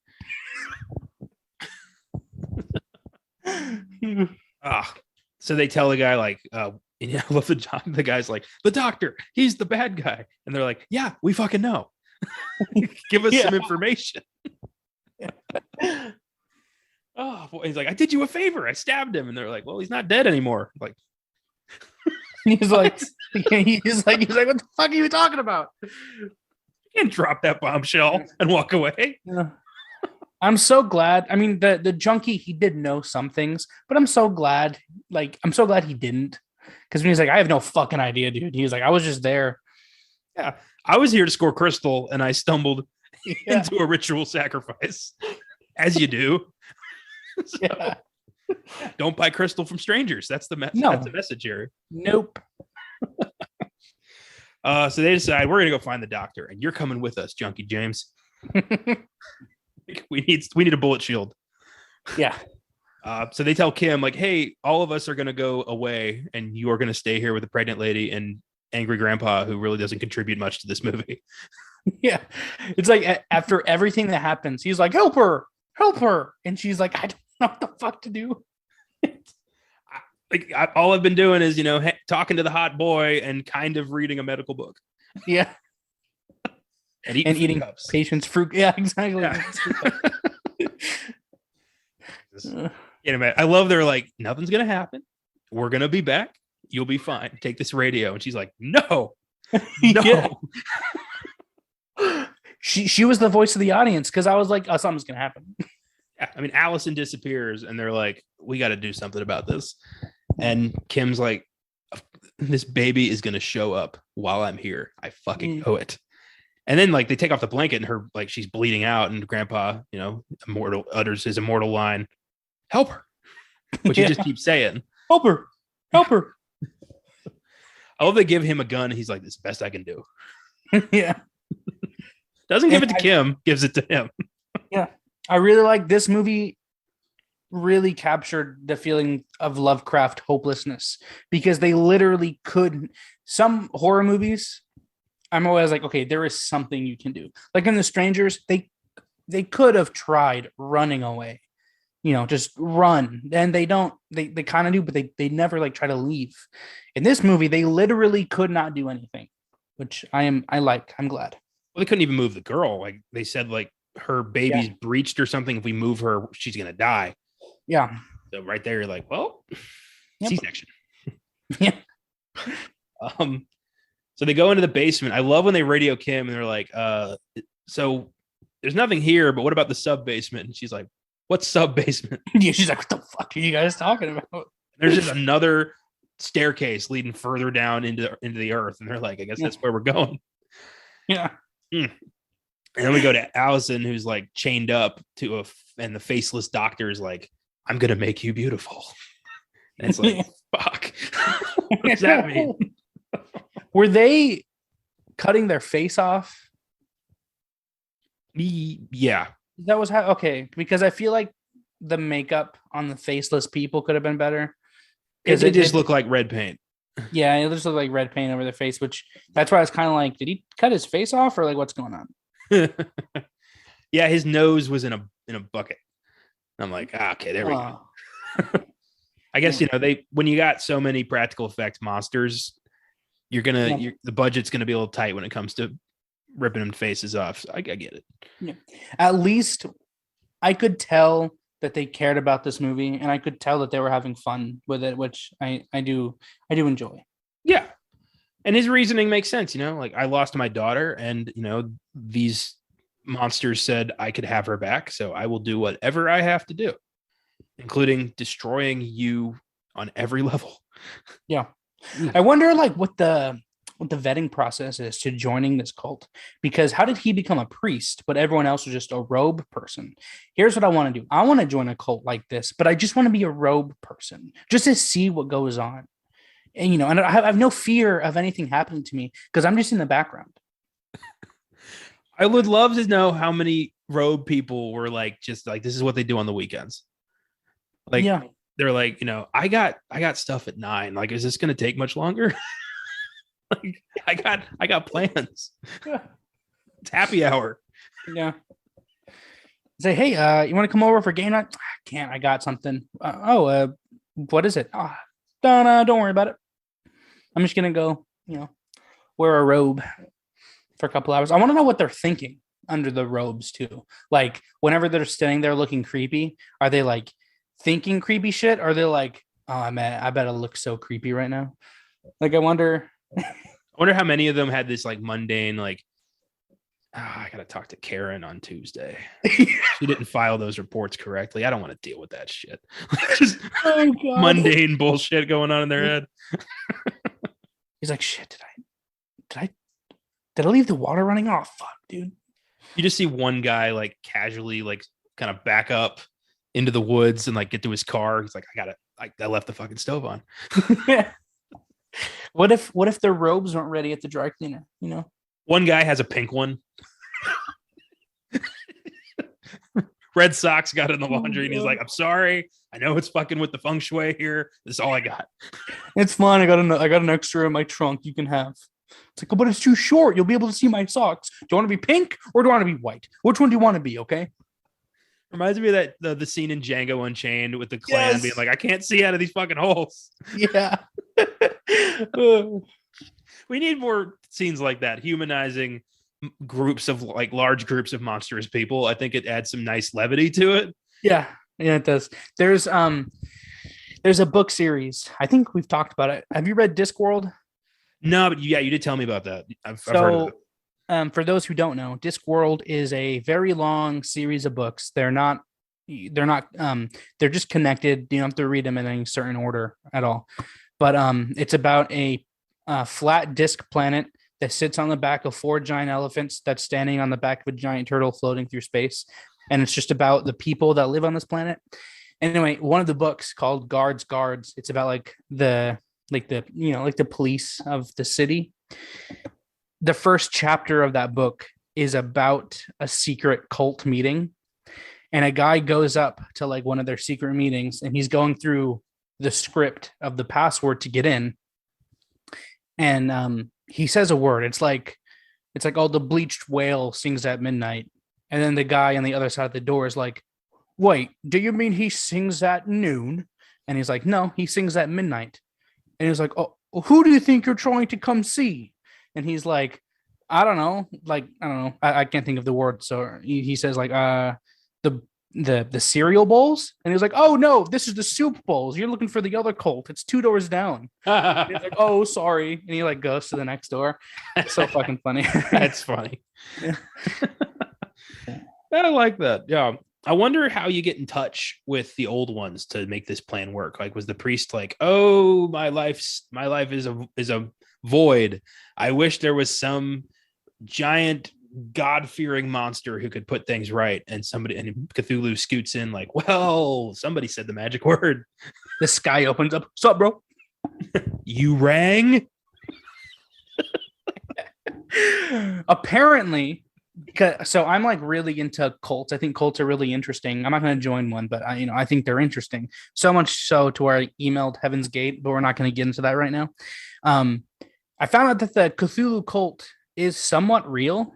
So they tell the guy, like, I love the guy's like, the doctor, he's the bad guy. And they're like, yeah, we fucking know. Give us some information. Oh boy. He's like, I did you a favor. I stabbed him. And they're like, well, he's not dead anymore. Like, he's like, what the fuck are you talking about? You can't drop that bombshell and walk away. Yeah. I'm so glad. I mean, the junkie, he did know some things, but I'm so glad he didn't. Because when he's like, I have no fucking idea, dude. He was like, I was just there. Yeah. I was here to score crystal and I stumbled into a ritual sacrifice, as you do. So, don't buy crystal from strangers. That's the message here. Nope. So they decide we're gonna go find the doctor, and you're coming with us, Junkie James. we need a bullet shield. Yeah. So they tell Kim, like, hey, all of us are gonna go away, and you are gonna stay here with the pregnant lady and angry grandpa who really doesn't contribute much to this movie. Yeah. It's like after everything that happens, he's like, help her. And she's like, I don't know what the fuck to do. All I've been doing is, talking to the hot boy and kind of reading a medical book. Yeah. And eating cups. Patients' fruit. Yeah, exactly. Yeah. I love they're like, nothing's going to happen. We're going to be back. You'll be fine. Take this radio. And she's like, no. She was the voice of the audience because I was like, oh, something's going to happen. Yeah. I mean, Allison disappears and they're like, we got to do something about this. And Kim's like, this baby is going to show up while I'm here. I fucking know it. And then like they take off the blanket and her, like, she's bleeding out and grandpa, immortal utters his immortal line, help her, which he just keeps saying, help her. I love they give him a gun. He's like, this is the best I can do. Yeah. Doesn't give it to Kim, gives it to him. Yeah. I really like this movie. Really captured the feeling of Lovecraft hopelessness because they literally couldn't. Some horror movies, I'm always like, okay, there is something you can do. Like in The Strangers, they could have tried running away, just run. And they don't. They kind of do, but they never like try to leave. In this movie, they literally could not do anything, which I'm glad. Well, they couldn't even move the girl. Like they said, like her baby's breached or something. If we move her, she's gonna die. Yeah. So right there, you're like, well, C-section. Yeah. So they go into the basement. I love when they radio Kim and they're like, so there's nothing here, but what about the sub basement? And she's like, what's sub basement? Yeah, she's like, what the fuck are you guys talking about? There's just another staircase leading further down into the earth. And they're like, I guess that's where we're going. Yeah. And then we go to Allison, who's like chained up to and the faceless doctor is like, I'm going to make you beautiful. And it's like, fuck. What does that mean? Were they cutting their face off? Yeah. That was how, okay. Because I feel like the makeup on the faceless people could have been better. Because it just looked like red paint. Yeah, it just looked like red paint over their face, which that's why I was kind of like, did he cut his face off or like what's going on? Yeah, his nose was in a bucket. I'm like, okay, there we go. I guess when you got so many practical effects monsters, the budget's gonna be a little tight when it comes to ripping them faces off. So I get it. Yeah, at least I could tell that they cared about this movie, and I could tell that they were having fun with it, which I do enjoy. Yeah, and his reasoning makes sense. Like I lost my daughter, and these monsters said I could have her back, so I will do whatever I have to do, including destroying you on every level. Yeah. I wonder like what the vetting process is to joining this cult, because how did he become a priest but everyone else was just a robe person? Here's what I want to do. I want to join a cult like this, but I just want to be a robe person just to see what goes on. And and I have no fear of anything happening to me because I'm just in the background. I would love to know how many robe people were like, just like, this is what they do on the weekends. Like, yeah. They're like, I got stuff at 9. Like, is this going to take much longer? Like, I got plans. It's happy hour. Yeah. Say, hey, you want to come over for game night? I can't. I got something. What is it? Don't worry about it. I'm just going to go, wear a robe for a couple hours. I want to know what they're thinking under the robes too. Like whenever they're standing there looking creepy, are they like thinking creepy shit? Or are they like, oh man, I bet it looks so creepy right now? Like I wonder how many of them had this like mundane, like, I gotta talk to Karen on Tuesday. She didn't file those reports correctly. I don't want to deal with that shit. Just mundane bullshit going on in their head. He's like, shit, did I leave the water running? Oh fuck, dude. You just see one guy like casually like kind of back up into the woods and like get to his car. He's like, I left the fucking stove on. What if their robes weren't ready at the dry cleaner? You know, One guy has a pink one. Red socks got in the laundry, and he's like, "I'm sorry. I know it's fucking with the feng shui here. This is all I got." it's fine. I got an extra in my trunk. You can have. It's like, but it's too short. You'll be able to see my socks. Do you want to be pink or do you want to be white? Which one do you want to be? Okay. Reminds me of that the scene in Django Unchained with the clan being like, "I can't see out of these fucking holes." Yeah. We need more scenes like that, humanizing groups of like large groups of monstrous people. I think it adds some nice levity to it. Yeah, it does. There's a book series. I think we've talked about it. Have you read Discworld? No, but yeah, you did tell me about that. I've heard of it. For those who don't know, Discworld is a very long series of books. They're just connected. You don't have to read them in any certain order at all. But it's about a flat disk planet that sits on the back of 4 giant elephants that's standing on the back of a giant turtle floating through space. And it's just about the people that live on this planet. Anyway, one of the books called Guards. It's about like the police of the city. The first chapter of that book is about a secret cult meeting. And a guy goes up to like one of their secret meetings and he's going through the script of the password to get in. And he says a word. It's like, oh, the bleached whale sings at midnight. And then the guy on the other side of the door is like, wait, do you mean he sings at noon? And he's like, no, he sings at midnight. And he's like, oh, who do you think you're trying to come see? And he's like, I don't know. I can't think of the word. So he says like, the cereal bowls. And he was like, oh no, this is the soup bowls. You're looking for the other cult. It's 2 doors down. He's like, oh, sorry. And he like goes to the next door. It's so fucking funny. That's funny. Yeah. I like that. Yeah. I wonder how you get in touch with the old ones to make this plan work. Like, was the priest like, oh, my life is a void. I wish there was some giant God-fearing monster who could put things right. And Cthulhu scoots in like, well, somebody said the magic word. The sky opens up. What's up, bro? You rang? Apparently, so I'm like really into cults. I think cults are really interesting. I'm not going to join one, but I think they're interesting. So much so to where I emailed Heaven's Gate, but we're not going to get into that right now. I found out that the Cthulhu cult is somewhat real.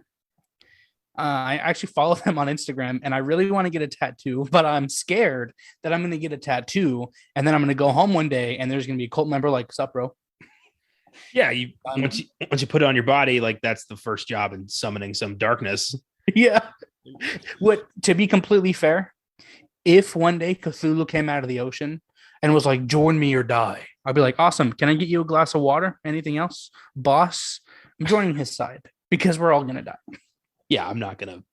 I actually follow them on Instagram and I really want to get a tattoo, but I'm scared that I'm going to get a tattoo and then I'm going to go home one day and there's going to be a cult member like, sup, bro? Yeah, once you put it on your body, like that's the first job in summoning some darkness. Yeah. To be completely fair, if one day Cthulhu came out of the ocean and was like, join me or die, I'd be like, awesome. Can I get you a glass of water? Anything else? Boss, I'm joining his side because we're all going to die. Yeah, I'm not going to.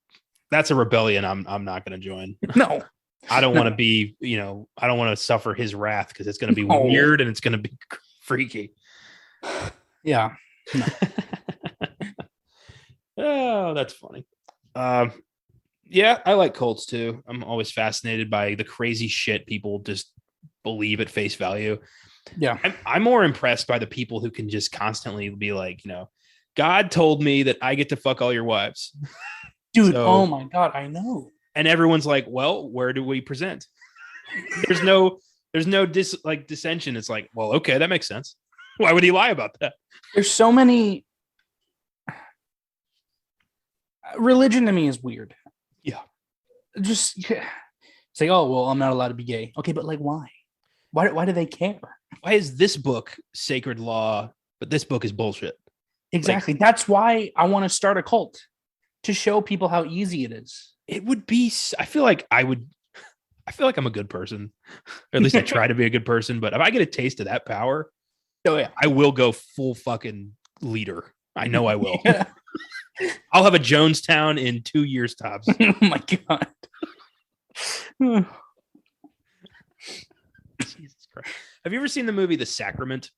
That's a rebellion I'm not going to join. No. I don't want to be, I don't want to suffer his wrath because it's going to be weird and it's going to be freaky. Yeah. No. Oh, that's funny. Yeah, I like cults too. I'm always fascinated by the crazy shit people just believe at face value. Yeah. I'm more impressed by the people who can just constantly be like, God told me that I get to fuck all your wives. Dude, oh my God, I know. And everyone's like, well, where do we present? There's no dissension. It's like, well, okay, that makes sense. Why would he lie about that? There's so many. Religion to me is weird. Yeah. Just say, oh, well, I'm not allowed to be gay. Okay, but like, why? Why do they care? Why is this book sacred law, but this book is bullshit? Exactly. That's why I want to start a cult, to show people how easy it is. It would be, I feel like I'm a good person. Or at least I try to be a good person. But if I get a taste of that power, oh yeah, I will go full fucking leader. I know I will. Yeah. I'll have a Jonestown in 2 years tops. Oh my God. Jesus Christ. Have you ever seen the movie The Sacrament?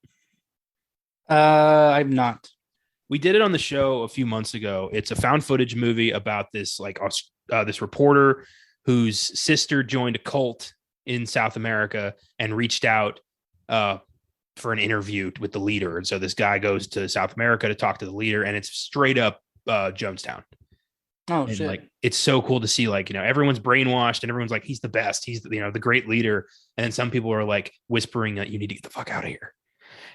I've not. We did it on the show a few months ago. It's a found footage movie about this this reporter whose sister joined a cult in South America and reached out for an interview with the leader. And so this guy goes to South America to talk to the leader, and it's straight up Jonestown. Oh, and shit. like it's so cool to see, like, everyone's brainwashed and everyone's like, he's the best, he's the, the great leader, and then some people are like whispering that you need to get the fuck out of here.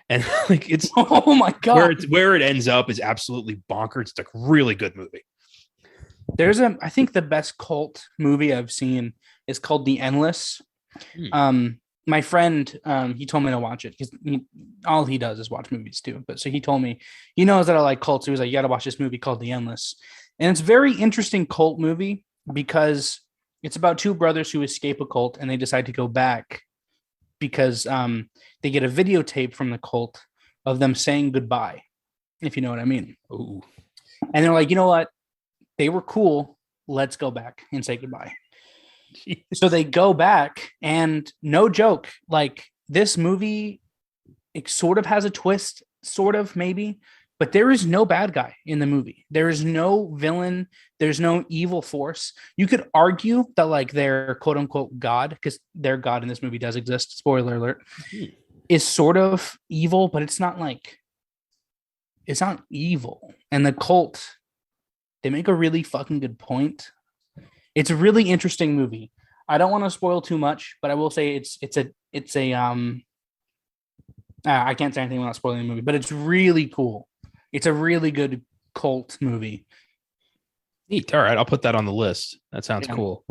And like it's oh my god, where it ends up is absolutely bonkers. It's like a really good movie. I think the best cult movie I've seen is called The Endless. My friend, he told me to watch it because all he does is watch movies too. But so he told me, he knows that I like cults. So he was like, you got to watch this movie called The Endless. And it's a very interesting cult movie because it's about two brothers who escape a cult and they decide to go back because they get a videotape from the cult of them saying goodbye, if you know what I mean. Ooh. And they're like, you know what? They were cool. Let's go back and say goodbye. Jeez. So they go back, and no joke, like this movie, it sort of has a twist, sort of maybe, but there is no bad guy in the movie. There is no villain. There's no evil force. You could argue that like their quote unquote God, because their God in this movie does exist, spoiler alert, is sort of evil, but it's not evil. And the cult, they make a really fucking good point. It's a really interesting movie. I don't want to spoil too much, but I will say it's a I can't say anything without spoiling the movie, but it's really cool. It's a really good cult movie. Neat. All right, I'll put that on the list. That sounds cool.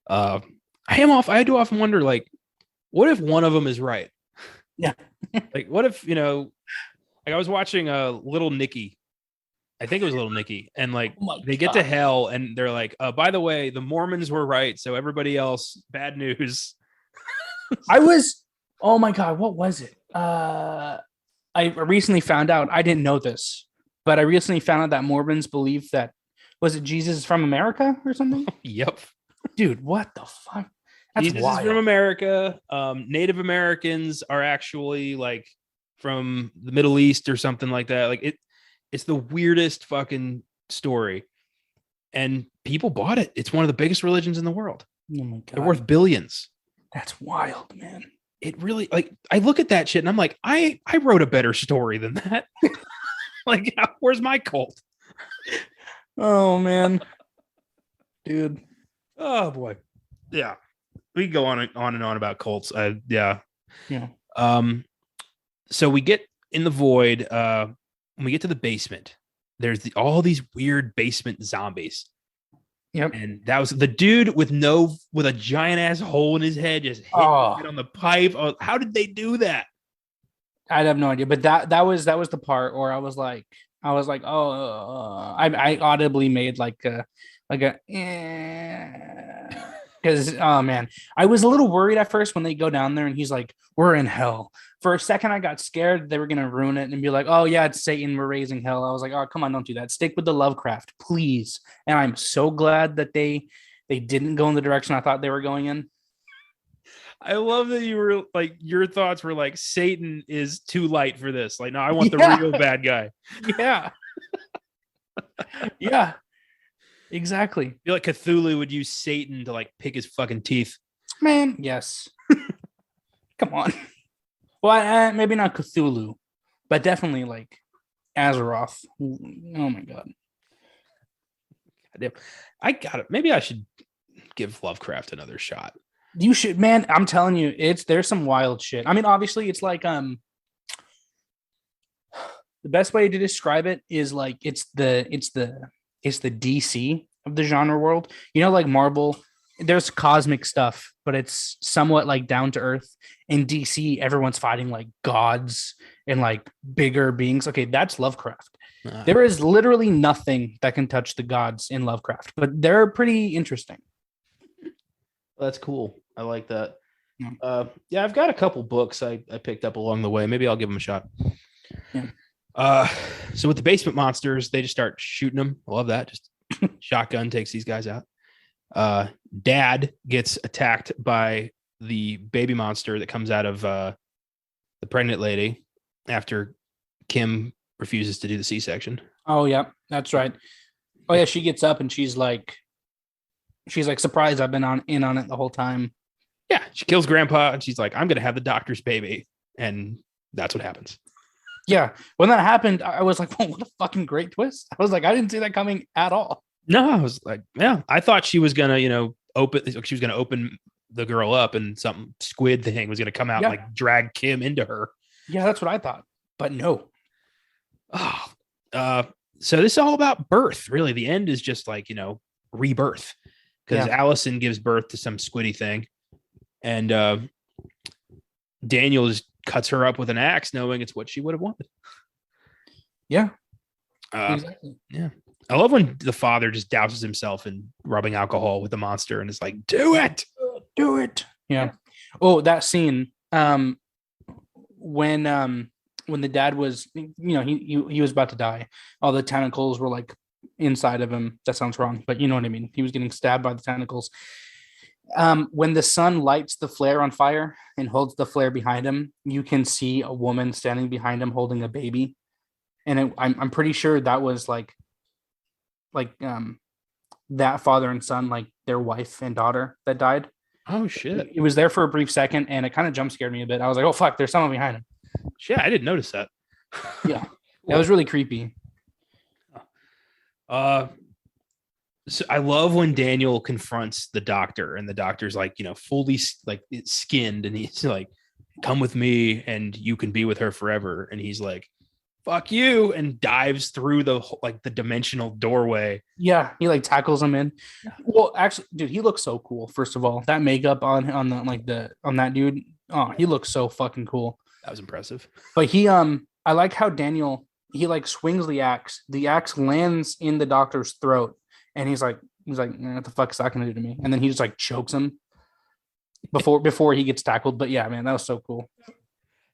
I do often wonder, like, what if one of them is right? Yeah. Like, what if, like I was watching Little Nicky. I think it was Little Nicky, and like they get to hell and they're like, by the way, the Mormons were right, so everybody else, bad news. Oh my God, what was it? I recently found out, I didn't know this, but I recently found out that Mormons believe that, was it Jesus is from America or something? Yep. Dude, what the fuck? That's Jesus wild. is from America. Native Americans are actually like from the Middle East or something like that. Like it's the weirdest fucking story. And people bought it. It's one of the biggest religions in the world. Oh my God. They're worth billions. That's wild, man. It really, like, I look at that shit and I'm like, I wrote a better story than that. Like, where's my cult? Oh man. Dude. Oh boy. Yeah. We can go on and on about cults. Yeah. So we get in the void. When we get to the basement, there's all these weird basement zombies. Yep. And that was the dude with a giant ass hole in his head, just hitting on the pipe. Oh, how did they do that? I have no idea, but that was the part where I was like, I audibly made like a because oh man, I was a little worried at first when they go down there and he's like, we're in hell. For a second, I got scared they were gonna ruin it and be like, oh yeah, it's Satan, we're raising hell. I was like, oh come on, don't do that. Stick with the Lovecraft, please. And I'm so glad that they didn't go in the direction I thought they were going in. I love that you were like, your thoughts were like, Satan is too light for this. Like, no, I want the real bad guy. Yeah. Yeah. Exactly. I feel like Cthulhu would use Satan to like pick his fucking teeth. Man, yes. Come on. Well, maybe not Cthulhu, but definitely like Azeroth. Oh my God. I got it. Maybe I should give Lovecraft another shot. You should, man. I'm telling you, there's some wild shit. I mean, obviously, it's like the best way to describe it is like it's the DC of the genre world. You know, like Marvel, there's cosmic stuff, but it's somewhat like down to earth. In DC, everyone's fighting like gods and like bigger beings. Okay, that's Lovecraft. There is literally nothing that can touch the gods in Lovecraft, but they're pretty interesting. That's cool. I like that. Yeah, I've got a couple books I picked up along the way. Maybe I'll give them a shot. Yeah. So with the basement monsters, they just start shooting them. I love that. Just shotgun takes these guys out. Dad gets attacked by the baby monster that comes out of the pregnant lady after Kim refuses to do the C-section. Oh yeah, that's right. Oh yeah, she gets up and she's like surprised I've been in on it the whole time. Yeah, she kills Grandpa and she's like, I'm gonna have the doctor's baby. And that's what happens. Yeah. When that happened, I was like, oh, what a fucking great twist. I was like, I didn't see that coming at all. No, I was like, yeah, I thought she was gonna, she was gonna open the girl up and some squid thing was gonna come out and like drag Kim into her. Yeah, that's what I thought. But no. Oh, so this is all about birth, really. The end is just like, rebirth, because Allison gives birth to some squiddy thing, and Daniel just cuts her up with an axe, knowing it's what she would have wanted. Yeah, exactly. Yeah, I love when the father just douses himself in rubbing alcohol with the monster and is like, "Do it, do it." Yeah. Oh, that scene. When the dad was, he was about to die. All the tentacles were like inside of him. That sounds wrong, but you know what I mean. He was getting stabbed by the tentacles. When the son lights the flare on fire and holds the flare behind him, you can see a woman standing behind him holding a baby, and I'm pretty sure that was like that father and son, like their wife and daughter that died. Oh shit! It was there for a brief second, and it kind of jump scared me a bit. I was like, oh fuck, there's someone behind him. Shit, I didn't notice that. Yeah, that was really creepy. So I love when Daniel confronts the doctor, and the doctor's like, fully like skinned, and he's like, "Come with me, and you can be with her forever." And he's like, "Fuck you," and dives through the dimensional doorway. Yeah, he like tackles him in. Well, actually, dude, he looks so cool. First of all, that makeup on that dude. Oh, he looks so fucking cool. That was impressive. But I like how Daniel, he like swings the axe. The axe lands in the doctor's throat, and he's like, what the fuck is that gonna do to me? And then he just like chokes him before he gets tackled. But yeah, man, that was so cool.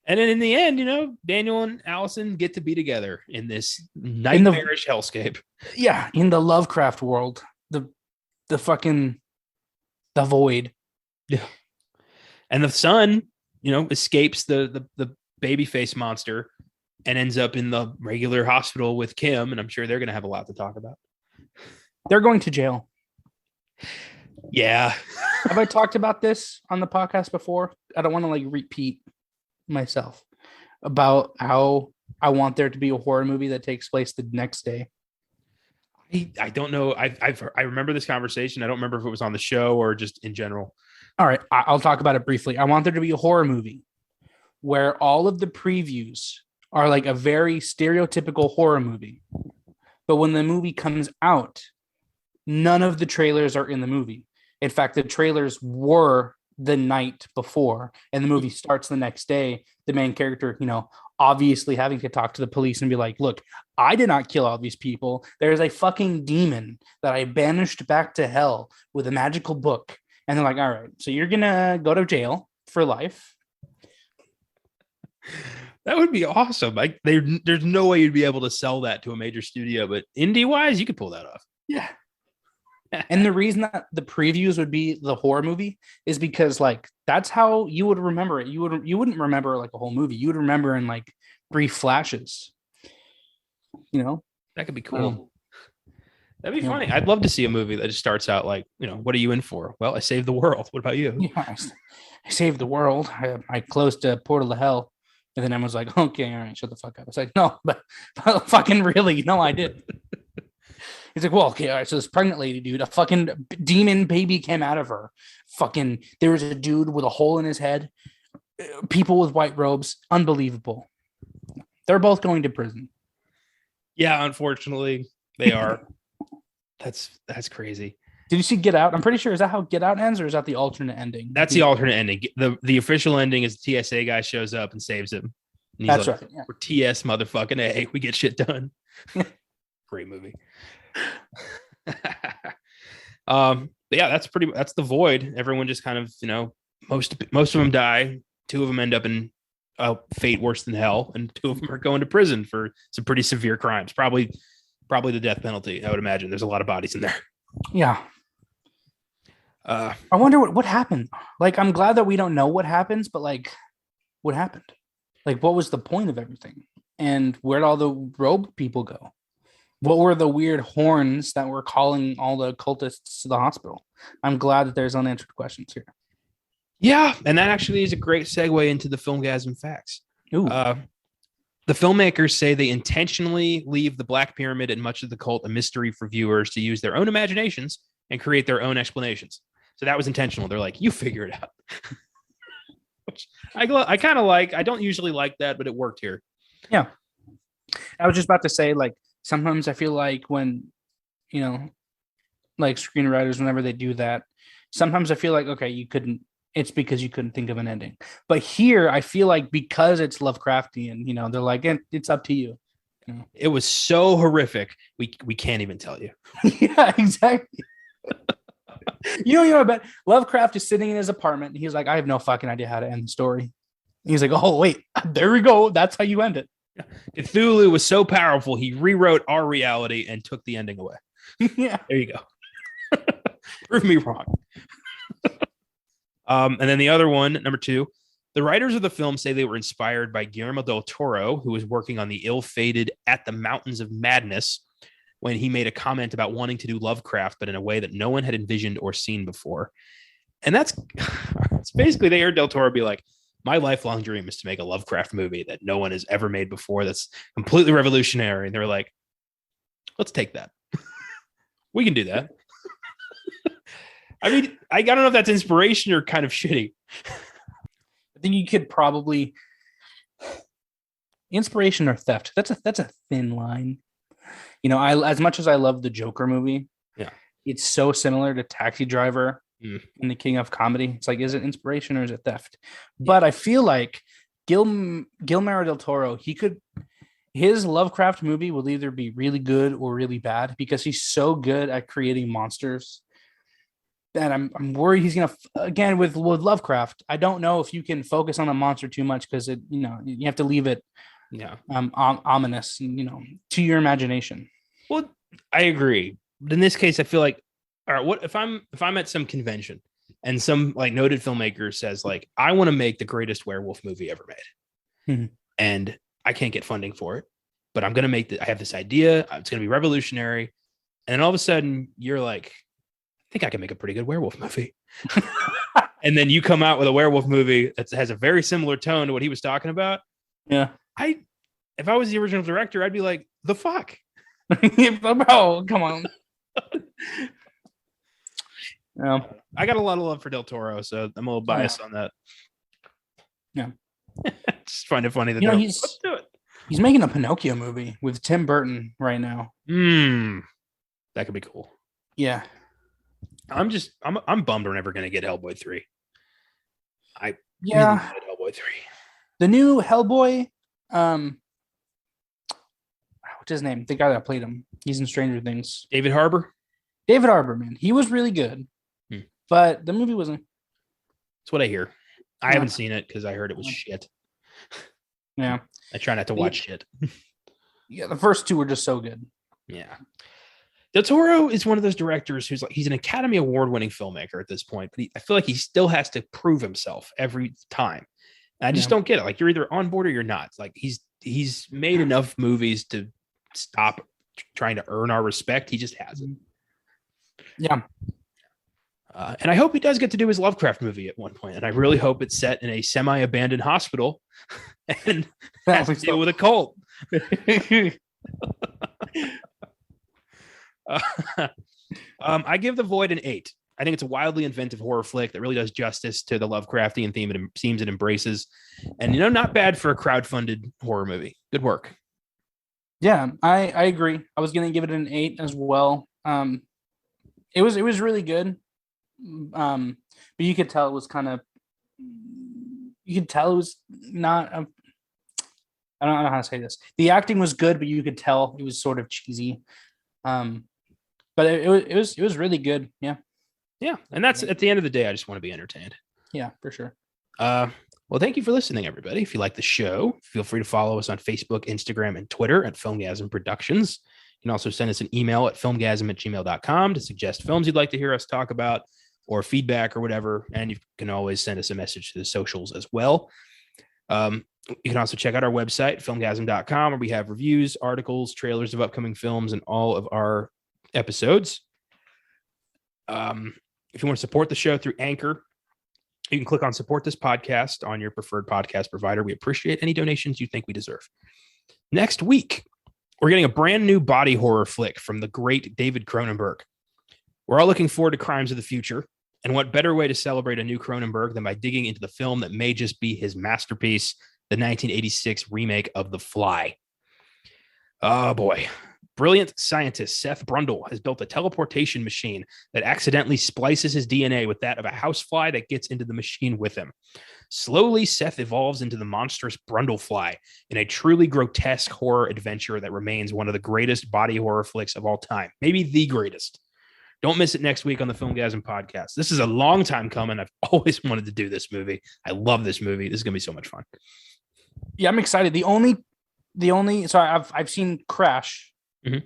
And then in the end, Daniel and Allison get to be together in this nightmarish hellscape. Yeah, in the Lovecraft world, the void. Yeah, and the son, escapes the baby face monster and ends up in the regular hospital with Kim, and I'm sure they're going to have a lot to talk about. They're going to jail. Yeah. Have I talked about this on the podcast before? I don't want to repeat myself about how I want there to be a horror movie that takes place the next day. I don't know. I remember this conversation. I don't remember if it was on the show or just in general. All right, I'll talk about it briefly. I want there to be a horror movie where all of the previews are like a very stereotypical horror movie. But when the movie comes out, none of the trailers are in the movie. In fact, the trailers were the night before, and the movie starts the next day. The main character, obviously having to talk to the police and be like, look, I did not kill all these people. There's a fucking demon that I banished back to hell with a magical book. And they're like, all right, so you're going to go to jail for life. That would be awesome. There's no way you'd be able to sell that to a major studio, but indie-wise, you could pull that off. Yeah. And the reason that the previews would be the horror movie is because that's how you would remember it. You wouldn't remember a whole movie. You would remember in brief flashes. That could be cool. That'd be funny. I'd love to see a movie that just starts out what are you in for? Well, I saved the world. What about you? Yeah, I saved the world. I closed a portal to hell. And then everyone's like, okay, all right, shut the fuck up. It's like, no, but fucking really, no, I did. He's like, well, okay, all right, so this pregnant lady, dude, a fucking demon baby came out of her. Fucking, there was a dude with a hole in his head. People with white robes. Unbelievable. They're both going to prison. Yeah, unfortunately, they are. That's crazy. Did you see Get Out? I'm pretty sure. Is that how Get Out ends, or is that the alternate ending? That's the alternate ending. The official ending is the TSA guy shows up and saves him. And that's right. Yeah. We're TS motherfucking A. We get shit done. Great movie. But yeah, that's the void. Everyone just kind of, most of them die. 2 of them end up in a fate worse than hell, and 2 of them are going to prison for some pretty severe crimes. Probably the death penalty. I would imagine there's a lot of bodies in there. Yeah. I wonder what happened. I'm glad that we don't know what happens, but what happened? What was the point of everything? And where'd all the robe people go? What were the weird horns that were calling all the cultists to the hospital? I'm glad that there's unanswered questions here. Yeah, and that actually is a great segue into the Filmgazm facts. Ooh. The filmmakers say they intentionally leave the Black Pyramid and much of the cult a mystery for viewers to use their own imaginations and create their own explanations. So that was intentional. They're like, you figure it out. Which I kind of like. I don't usually like that, but it worked here. Yeah. I was just about to say, like, sometimes I feel like when, you know, like screenwriters, whenever they do that, sometimes I feel like, okay, it's because you couldn't think of an ending. But here, I feel like because it's Lovecraftian, you know, they're like, it's up to you. It was so horrific. We can't even tell you. Yeah, exactly. I bet Lovecraft is sitting in his apartment. And he's like, I have no fucking idea how to end the story. And he's like, oh, wait, there we go. That's how you end it. Cthulhu was so powerful, he rewrote our reality and took the ending away. Yeah. There you go. Prove me wrong. And then the other one, number 2, the writers of the film say they were inspired by Guillermo del Toro, who was working on the ill-fated At the Mountains of Madness, when he made a comment about wanting to do Lovecraft, but in a way that no one had envisioned or seen before. And that's basically, they heard del Toro be like, my lifelong dream is to make a Lovecraft movie that no one has ever made before that's completely revolutionary. And they're like, let's take that. We can do that. I mean, I don't know if that's inspiration or kind of shitty. I think you could probably inspiration or theft. That's a thin line. You know, as much as I love the Joker movie, yeah, it's so similar to Taxi Driver and the King of Comedy. It's like, is it inspiration or is it theft? Yeah. But I feel like Guillermo del Toro, his Lovecraft movie will either be really good or really bad because he's so good at creating monsters. And I'm worried he's gonna again with Lovecraft. I don't know if you can focus on the monster too much because you have to leave it ominous, to your imagination. Well, I agree. But in this case, I feel like, all right, what if I'm at some convention and some like noted filmmaker says like, I want to make the greatest werewolf movie ever made, and I can't get funding for it, but I'm gonna make I have this idea. It's gonna be revolutionary, and then all of a sudden you're like, I think I can make a pretty good werewolf movie. And then you come out with a werewolf movie that has a very similar tone to what he was talking about. Yeah. If I was the original director, I'd be like, the fuck? Bro, come on. Yeah. I got a lot of love for Del Toro, so I'm a little biased on that. Yeah. Just find it funny that let's do it. He's making a Pinocchio movie with Tim Burton right now. That could be cool. Yeah. I'm bummed we're never going to get Hellboy 3. Hellboy 3. The new Hellboy, what's his name? The guy that played him. He's in Stranger Things. David Harbour, man. He was really good. But the movie wasn't. That's what I hear. I haven't seen it because I heard it was shit. Yeah. I try not to watch shit. Yeah, the first 2 were just so good. Yeah. Del Toro is one of those directors who's like, he's an Academy Award-winning filmmaker at this point, but I feel like he still has to prove himself every time. And I just don't get it. Like, you're either on board or you're not. Like, he's made enough movies to stop trying to earn our respect. He just hasn't. Yeah. And I hope he does get to do his Lovecraft movie at one point. And I really hope it's set in a semi-abandoned hospital and has to deal with a cult. I give The Void an 8. I think it's a wildly inventive horror flick that really does justice to the Lovecraftian themes it embraces, and not bad for a crowdfunded horror movie. Good work. Yeah, I agree. I was gonna give it an 8 as well. It was really good. But you could tell it was not. I don't know how to say this. The acting was good, but you could tell it was sort of cheesy. But it was really good. Yeah. Yeah. And that's at the end of the day, I just want to be entertained. Yeah, for sure. Well, thank you for listening, everybody. If you like the show, feel free to follow us on Facebook, Instagram, and Twitter at Filmgazm Productions. You can also send us an email at filmgazm@gmail.com to suggest films you'd like to hear us talk about or feedback or whatever. And you can always send us a message to the socials as well. You can also check out our website, filmgazm.com, where we have reviews, articles, trailers of upcoming films, and all of our episodes. If you want to support the show through Anchor, You can click on support this podcast on your preferred podcast provider. We appreciate any donations you think we deserve. Next week, we're getting a brand new body horror flick from the great David Cronenberg. We're all looking forward to Crimes of the Future. And what better way to celebrate a new Cronenberg than by digging into the film that may just be his masterpiece, the 1986 remake of The Fly. Oh boy. Brilliant scientist Seth Brundle has built a teleportation machine that accidentally splices his DNA with that of a housefly that gets into the machine with him. Slowly, Seth evolves into the monstrous Brundlefly in a truly grotesque horror adventure that remains one of the greatest body horror flicks of all time. Maybe the greatest. Don't miss it next week on the Filmgazm podcast. This is a long time coming. I've always wanted to do this movie. I love this movie. This is going to be so much fun. Yeah, I'm excited. The only so I've seen Crash, the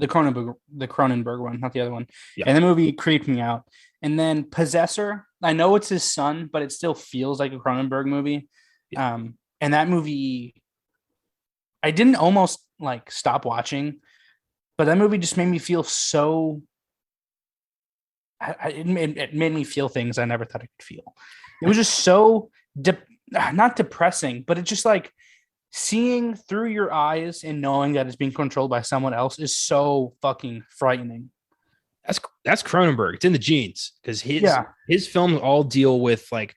Cronenberg one, not the other one. Yeah. And the movie creeped me out. And then Possessor, I know it's his son, but it still feels like a Cronenberg movie. Yeah. And that movie, I didn't almost like stop watching, but that movie just made me feel so. It made me feel things I never thought I could feel. It was just so not depressing, but it's just like seeing through your eyes and knowing that it's being controlled by someone else is so fucking frightening. That's Cronenberg. It's in the genes because his films all deal with like,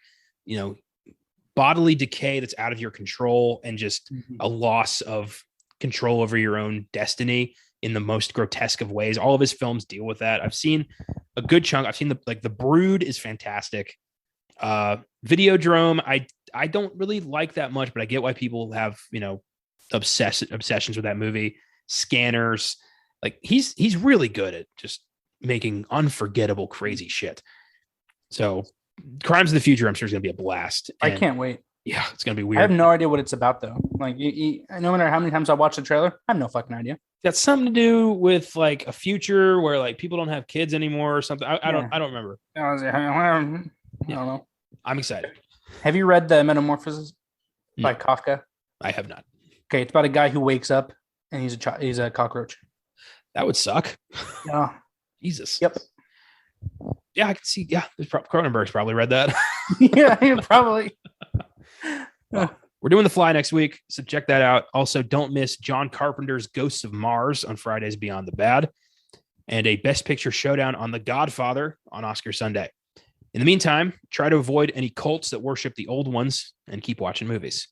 bodily decay that's out of your control and just a loss of control over your own destiny in the most grotesque of ways. All of his films deal with that. I've seen a good chunk. I've seen The Brood is fantastic. Videodrome, I don't really like that much, but I get why people have, obsessions with that movie. Scanners, like he's really good at just making unforgettable, crazy shit. So Crimes of the Future, I'm sure is going to be a blast. I can't wait. Yeah, it's going to be weird. I have no idea what it's about though. Like no matter how many times I watch the trailer, I have no fucking idea. Got something to do with like a future where like people don't have kids anymore or something. I don't remember. I don't know. I'm excited. Have you read The Metamorphosis by Kafka? I have not. Okay, it's about a guy who wakes up and he's a cockroach. That would suck. Yeah. Jesus. Yep. Yeah, I can see. Yeah, Cronenberg's probably read that. Yeah, probably. Well, we're doing The Fly next week, so check that out. Also, don't miss John Carpenter's Ghosts of Mars on Fridays Beyond the Bad, and a Best Picture showdown on The Godfather on Oscar Sunday. In the meantime, try to avoid any cults that worship the old ones and keep watching movies.